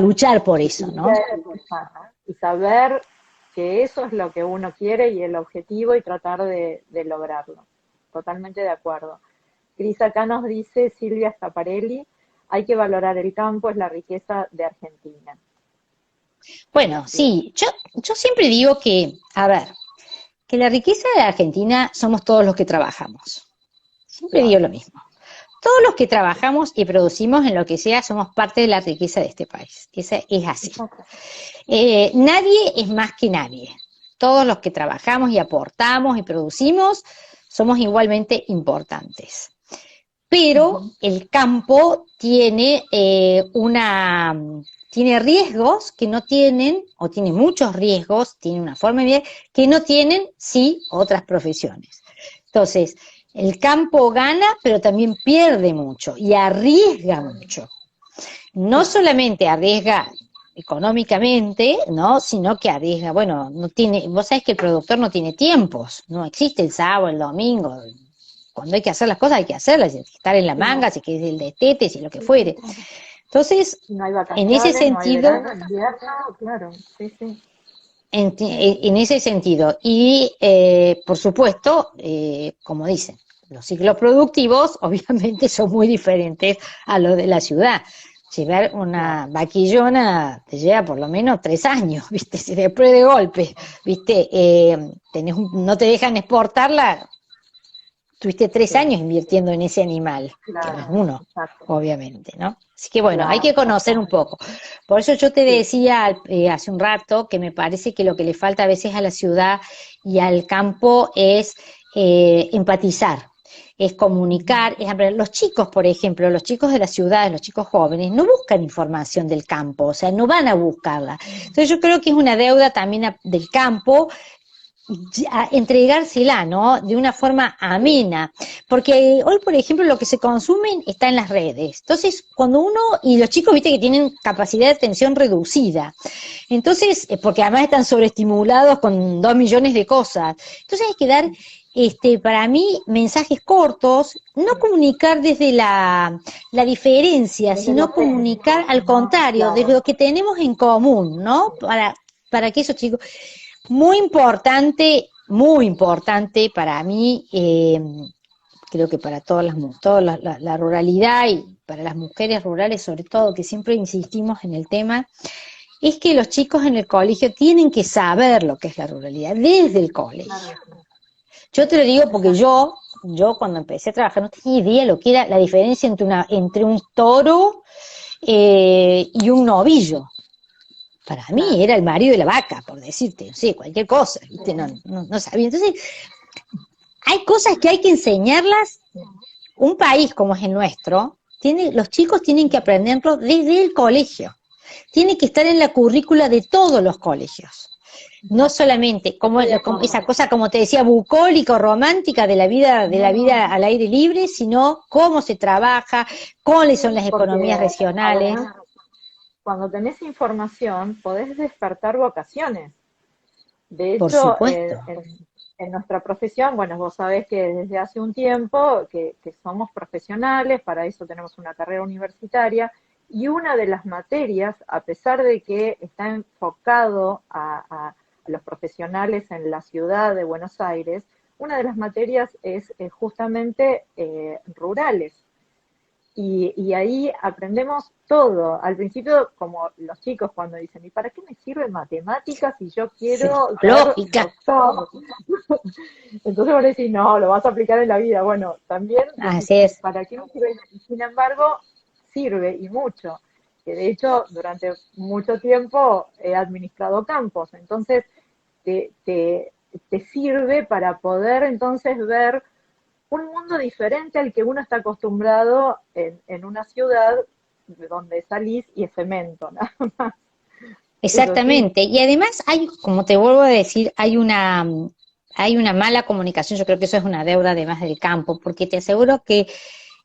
luchar por eso, ¿no? Y saber que eso es lo que uno quiere y el objetivo y tratar de lograrlo. Totalmente de acuerdo. Cris, acá nos dice Silvia Scaparelli, hay que valorar el campo, es la riqueza de Argentina. Bueno, sí, yo siempre digo que, a ver, que la riqueza de Argentina somos todos los que trabajamos. Siempre digo lo mismo. Todos los que trabajamos y producimos en lo que sea somos parte de la riqueza de este país. Esa es así. Nadie es más que nadie. Todos los que trabajamos y aportamos y producimos somos igualmente importantes. Pero el campo tiene tiene riesgos que no tienen, o tiene muchos riesgos, tiene una forma de vida que no tienen, sí, otras profesiones. Entonces, el campo gana, pero también pierde mucho y arriesga mucho. No solamente arriesga económicamente, ¿no? Sino que arriesga, bueno, vos sabés que el productor no tiene tiempos, no existe el sábado, el domingo. Cuando hay que hacer las cosas, hay que hacerlas, hay que estar en la manga, si quieres el destete, si lo que fuere. Entonces, no hay en ese sentido, no hay verano, invierno, claro, sí. En ese sentido, y por supuesto, como dicen, los ciclos productivos obviamente son muy diferentes a los de la ciudad. Llevar una vaquillona te lleva por lo menos 3 años, ¿viste? Si después de golpe, ¿viste? No te dejan exportarla, tuviste 3 años invirtiendo en ese animal, que no es uno, obviamente, ¿no? Así que bueno, hay que conocer un poco. Por eso yo te decía hace un rato que me parece que lo que le falta a veces a la ciudad y al campo es empatizar, es comunicar, es aprender. Los chicos, por ejemplo, los chicos de las ciudades, los chicos jóvenes, no buscan información del campo, o sea, no van a buscarla. Entonces yo creo que es una deuda también del campo a entregársela, ¿no? De una forma amena, porque hoy, por ejemplo, lo que se consumen está en las redes. Entonces, cuando y los chicos, viste que tienen capacidad de atención reducida, entonces, porque además están sobreestimulados con 2 millones de cosas, entonces hay que dar, para mí, mensajes cortos, no comunicar desde la diferencia, sino comunicar al contrario, desde lo que tenemos en común, ¿no? Para que esos chicos... Muy importante para mí, creo que para toda la ruralidad y para las mujeres rurales sobre todo, que siempre insistimos en el tema, es que los chicos en el colegio tienen que saber lo que es la ruralidad desde el colegio. Yo te lo digo porque yo cuando empecé a trabajar no tenía idea lo que era la diferencia entre un toro y un novillo. Para mí era el marido de la vaca, por decirte, no sé, cualquier cosa, ¿viste? No sabía. Entonces, hay cosas que hay que enseñarlas. Un país como es el nuestro, los chicos tienen que aprenderlo desde el colegio. Tiene que estar en la currícula de todos los colegios. No solamente como esa cosa, como te decía, bucólica o romántica de la vida al aire libre, sino cómo se trabaja, cuáles son las economías regionales. Cuando tenés información, podés despertar vocaciones. De hecho, en nuestra profesión, bueno, vos sabés que desde hace un tiempo que somos profesionales, para eso tenemos una carrera universitaria, Y una de las materias, a pesar de que está enfocado a los profesionales en la ciudad de Buenos Aires, una de las materias es justamente rurales. Y ahí aprendemos todo. Al principio, como los chicos cuando dicen, ¿y para qué me sirve matemáticas si yo Sí, quiero ser lógica. doctor? Entonces vos decís, no, lo vas a aplicar en la vida. Bueno, también decís, Así es. ¿para qué me sirve? Sin embargo, sirve y mucho. Que de hecho, durante mucho tiempo he administrado campos. Entonces, te, te, te sirve para poder entonces ver un mundo diferente al que uno está acostumbrado en una ciudad de donde salís y es cemento, nada más. Eso sí, Exactamente. Y además hay, como te vuelvo a decir, hay una mala comunicación. Yo creo que eso es una deuda además del campo, porque te aseguro que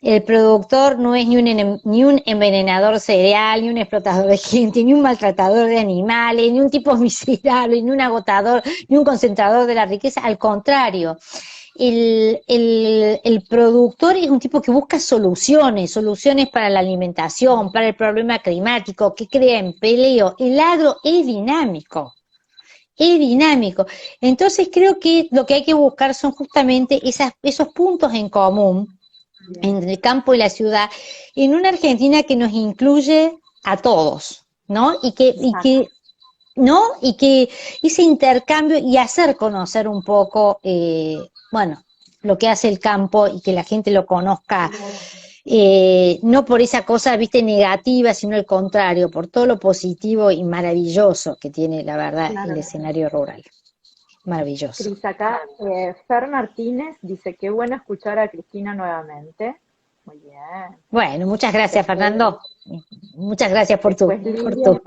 el productor no es ni un envenenador cereal, ni un explotador de gente, ni un maltratador de animales, ni un tipo miserable, ni un agotador, ni un concentrador de la riqueza. Al contrario, el productor es un tipo que busca soluciones para la alimentación, para el problema climático, que crea empleo. El agro es dinámico. Es dinámico. Entonces creo que lo que hay que buscar son justamente esos puntos en común bien, entre el campo y la ciudad, en una Argentina que nos incluye a todos, ¿no? exacto, ¿No? Y que ese intercambio y hacer conocer un poco, bueno, lo que hace el campo y que la gente lo conozca, no por esa cosa, viste, negativa, sino al contrario, por todo lo positivo y maravilloso que tiene, la verdad, el claramente. escenario rural. Maravilloso. Cris, acá Fer Martínez dice, qué bueno escuchar a Cristina nuevamente. Muy bien. Bueno, muchas gracias, Después, Fernando. Muchas gracias después por tu.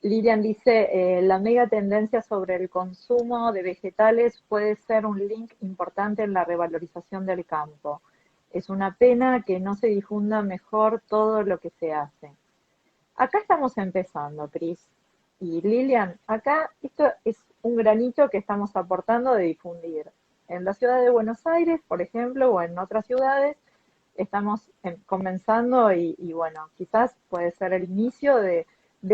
Lilian dice, la mega tendencia sobre el consumo de vegetales puede ser un link importante en la revalorización del campo. Es una pena que no se difunda mejor todo lo que se hace. Acá estamos empezando, Cris. Y Lilian, acá esto es un granito que estamos aportando de difundir. En la ciudad de Buenos Aires, por ejemplo, o en otras ciudades, estamos comenzando y bueno, quizás puede ser el inicio de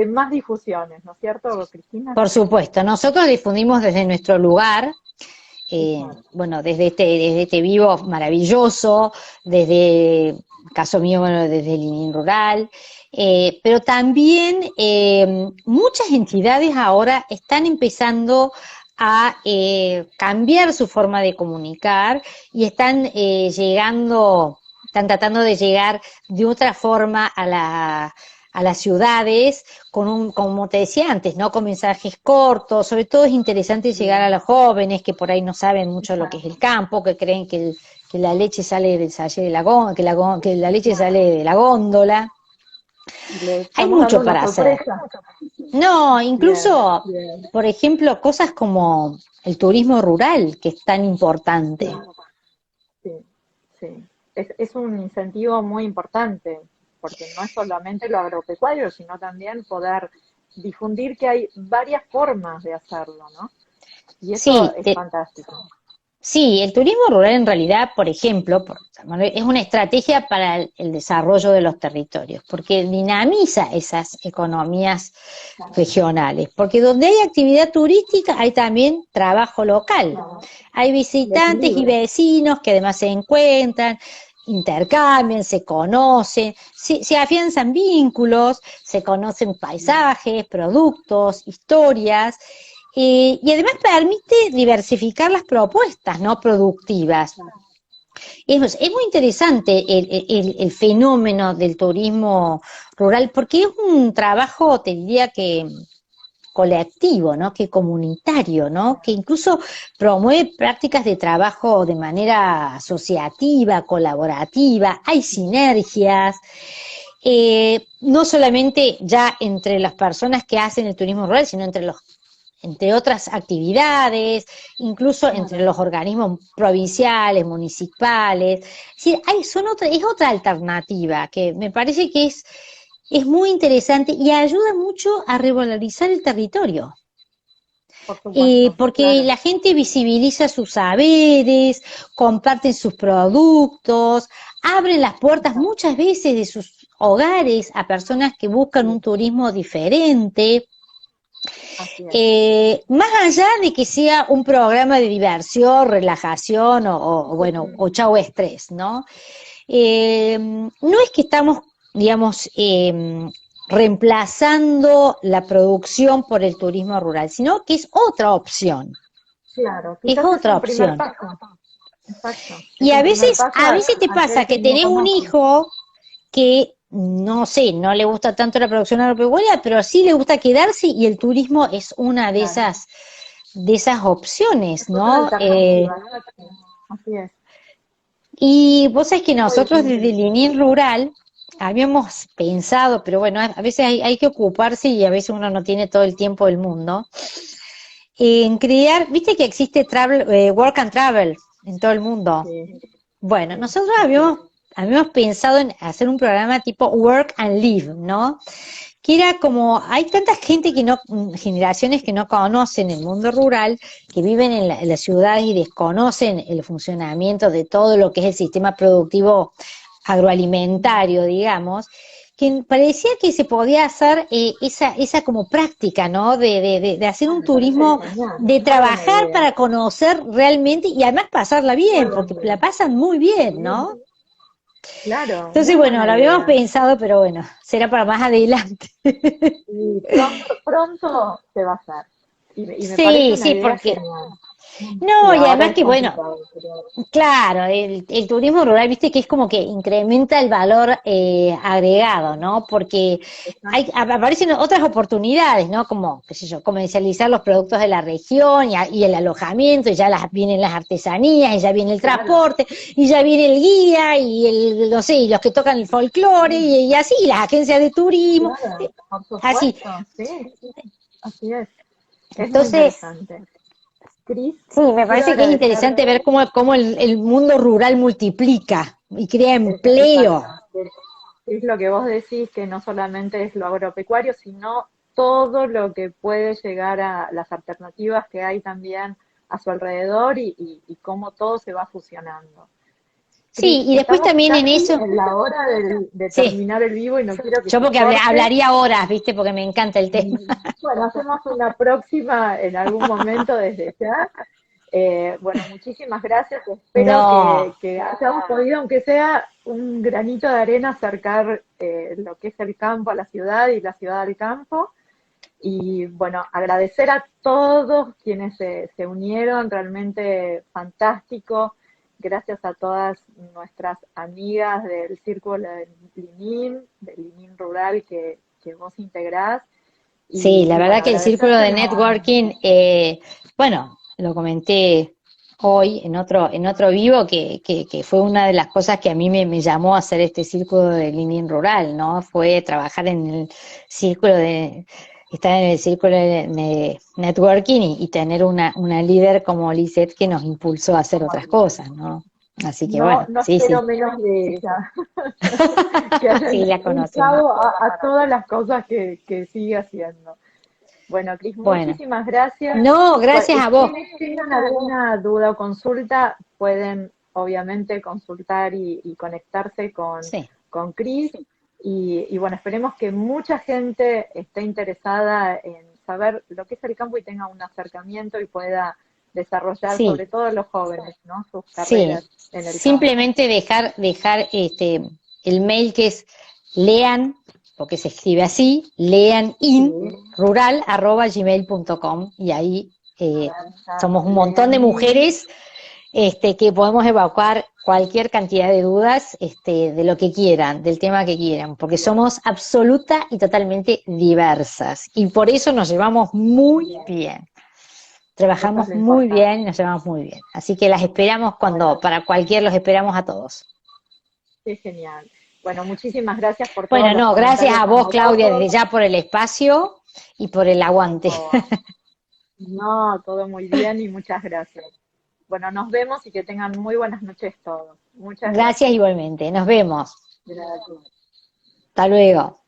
más difusiones, ¿no es cierto, Cristina? Por supuesto, nosotros difundimos desde nuestro lugar, Exacto. bueno, desde este vivo maravilloso, desde, caso mío, bueno, desde el ININ Rural, pero también muchas entidades ahora están empezando a cambiar su forma de comunicar y están están tratando de llegar de otra forma a las ciudades, como te decía antes, ¿no? Con mensajes cortos. Sobre todo es interesante llegar a Bien, los jóvenes que por ahí no saben mucho lo que es exacto. el campo, que creen que la leche sale del salle de la góndola, que la leche sale Claro. de la góndola. Y le Hay estamos dando mucho una para hacer. sorpresa. No, Bien, incluso, bien. por ejemplo, cosas como el turismo rural, que es tan importante. Claro. Sí, sí. Es un incentivo muy importante, porque no es solamente lo agropecuario, sino también poder difundir que hay varias formas de hacerlo, ¿no? Y eso Sí, es fantástico. sí, el turismo rural en realidad, por ejemplo, es una estrategia para el desarrollo de los territorios, porque dinamiza esas economías regionales, porque donde hay actividad turística hay también trabajo local. Claro. Hay El visitantes y equilibrio. vecinos que además se encuentran, intercambian, se conocen, se afianzan vínculos, se conocen paisajes, productos, historias, y además permite diversificar las propuestas no productivas. Es muy interesante el fenómeno del turismo rural porque es un trabajo, te diría que colectivo, ¿no? Que comunitario, ¿no? Que incluso promueve prácticas de trabajo de manera asociativa, colaborativa, hay sinergias, no solamente ya entre las personas que hacen el turismo rural, sino entre otras actividades, incluso entre Claro. los organismos provinciales, municipales. Sí, es otra alternativa que me parece que es muy interesante y ayuda mucho a revalorizar el territorio. por supuesto, porque claro. la gente visibiliza sus saberes, comparten sus productos, abren las puertas muchas veces de sus hogares a personas que buscan un turismo diferente. Así es. Más allá de que sea un programa de diversión, relajación bueno, o chau estrés, ¿no? No es que estamos, digamos, reemplazando la producción por el turismo rural, sino que es otra opción, Claro, es quizás es otra un primer opción. paso. Exacto. Y Es un a primer veces, paso a a veces te aquel pasa que que no tenés un conoce. hijo que, no sé, no le gusta tanto la producción agropecuaria, pero sí le gusta quedarse y el turismo es una Claro. de esas opciones, Es otra ¿no? alternativa, exacto. Así es. Y vos sabés que Muy, nosotros muy desde el interesante. ININ Rural habíamos pensado, pero bueno, a veces hay que ocuparse y a veces uno no tiene todo el tiempo del mundo, en crear, viste que existe work and travel en todo el mundo. Sí, Bueno, sí, nosotros así es. habíamos pensado en hacer un programa tipo Work and Live, ¿no? Que era como, hay tanta gente que no, generaciones que no conocen el mundo rural, que viven en las ciudades y desconocen el funcionamiento de todo lo que es el sistema productivo agroalimentario, digamos, que parecía que se podía hacer esa como práctica, ¿no? De hacer Ah, un me parece turismo, genial. de Muy buena trabajar idea. para conocer realmente y además pasarla Muy bien, buena porque la idea. pasan muy bien, Sí, ¿no? claro, Entonces, muy bueno, buena lo habíamos idea. pensado, pero bueno, será para más adelante. Y pronto, pronto se va a hacer. Y me parece Sí, una sí, idea porque genial. Sí, no, y ahora además es que bueno, complicado, pero claro, el turismo rural, viste que es como que incrementa el valor agregado, ¿no? Porque exacto, aparecen otras oportunidades, ¿no? Como, qué sé yo, comercializar los productos de la región y el alojamiento, y ya vienen las artesanías, y ya viene el claro. transporte, y ya viene el guía, y no sé, y los que tocan el folclore, Sí, y así, y las agencias de turismo, claro, por así. supuesto, sí, sí, así es. Es muy Entonces, interesante. Cris, sí, me quiero parece que es interesante agradecerte. ver cómo el mundo rural multiplica y crea empleo. Exacto. Es lo que vos decís, que no solamente es lo agropecuario, sino todo lo que puede llegar a las alternativas que hay también a su alrededor y cómo todo se va fusionando. Cris, Sí, y después estamos también en casi eso, en la hora de sí, terminar el vivo y no quiero que yo se porque corte. hablaría horas, ¿viste? Porque me encanta el tema. Bueno, hacemos una próxima en algún momento desde ya. Bueno, muchísimas gracias. Espero No, que hayamos podido, aunque sea un granito de arena, acercar lo que es el campo a la ciudad y la ciudad al campo. Y bueno, agradecer a todos quienes se unieron, realmente fantástico. Gracias a todas nuestras amigas del Círculo de Linín, del Linín Rural que vos integrás. sí, la Y verdad bueno, que el círculo agradecerte de nuevamente. networking, bueno, lo comenté hoy en otro vivo, que fue una de las cosas que a mí me llamó a hacer este círculo de línea rural, ¿no? Fue trabajar en el círculo estar en el círculo de networking y tener una líder como Lisette que nos impulsó a hacer Como otras cosas, ¿no? Así que no, bueno, no sí, espero sí, menos de ella, que haya sí, la conocemos. impulsado a todas las cosas que sigue haciendo. Bueno, Cris, Bueno, muchísimas gracias. no, gracias Y a vos. quienes tengan alguna duda o consulta, pueden obviamente consultar y conectarse Sí. con Cris. Y bueno, esperemos que mucha gente esté interesada en saber lo que es el campo y tenga un acercamiento y pueda desarrollar, Sí, sobre todo los jóvenes, ¿no? Sus sí, carreras en el campo. simplemente dejar el mail que es lean, porque se escribe así, Sí, leaninrural@gmail.com y ahí a eh, ver, ya somos un montón de Leanin, mujeres que podemos evacuar cualquier cantidad de dudas de lo que quieran, del tema que quieran, porque bien, somos absoluta y totalmente diversas y por eso nos llevamos muy bien, bien. eso es Trabajamos lo muy importante. bien y nos llevamos muy bien. Así que las esperamos Bueno, para cualquier, los esperamos a todos. qué genial. Bueno, muchísimas gracias por todos Bueno, los no, gracias comentarios a vos, Claudia, desde amorosos. ya por el espacio y por el Por aguante. favor. No, todo muy bien y muchas gracias. Bueno, nos vemos y que tengan muy buenas noches todos. Muchas Gracias gracias. igualmente. Nos vemos. Gracias. Hasta luego.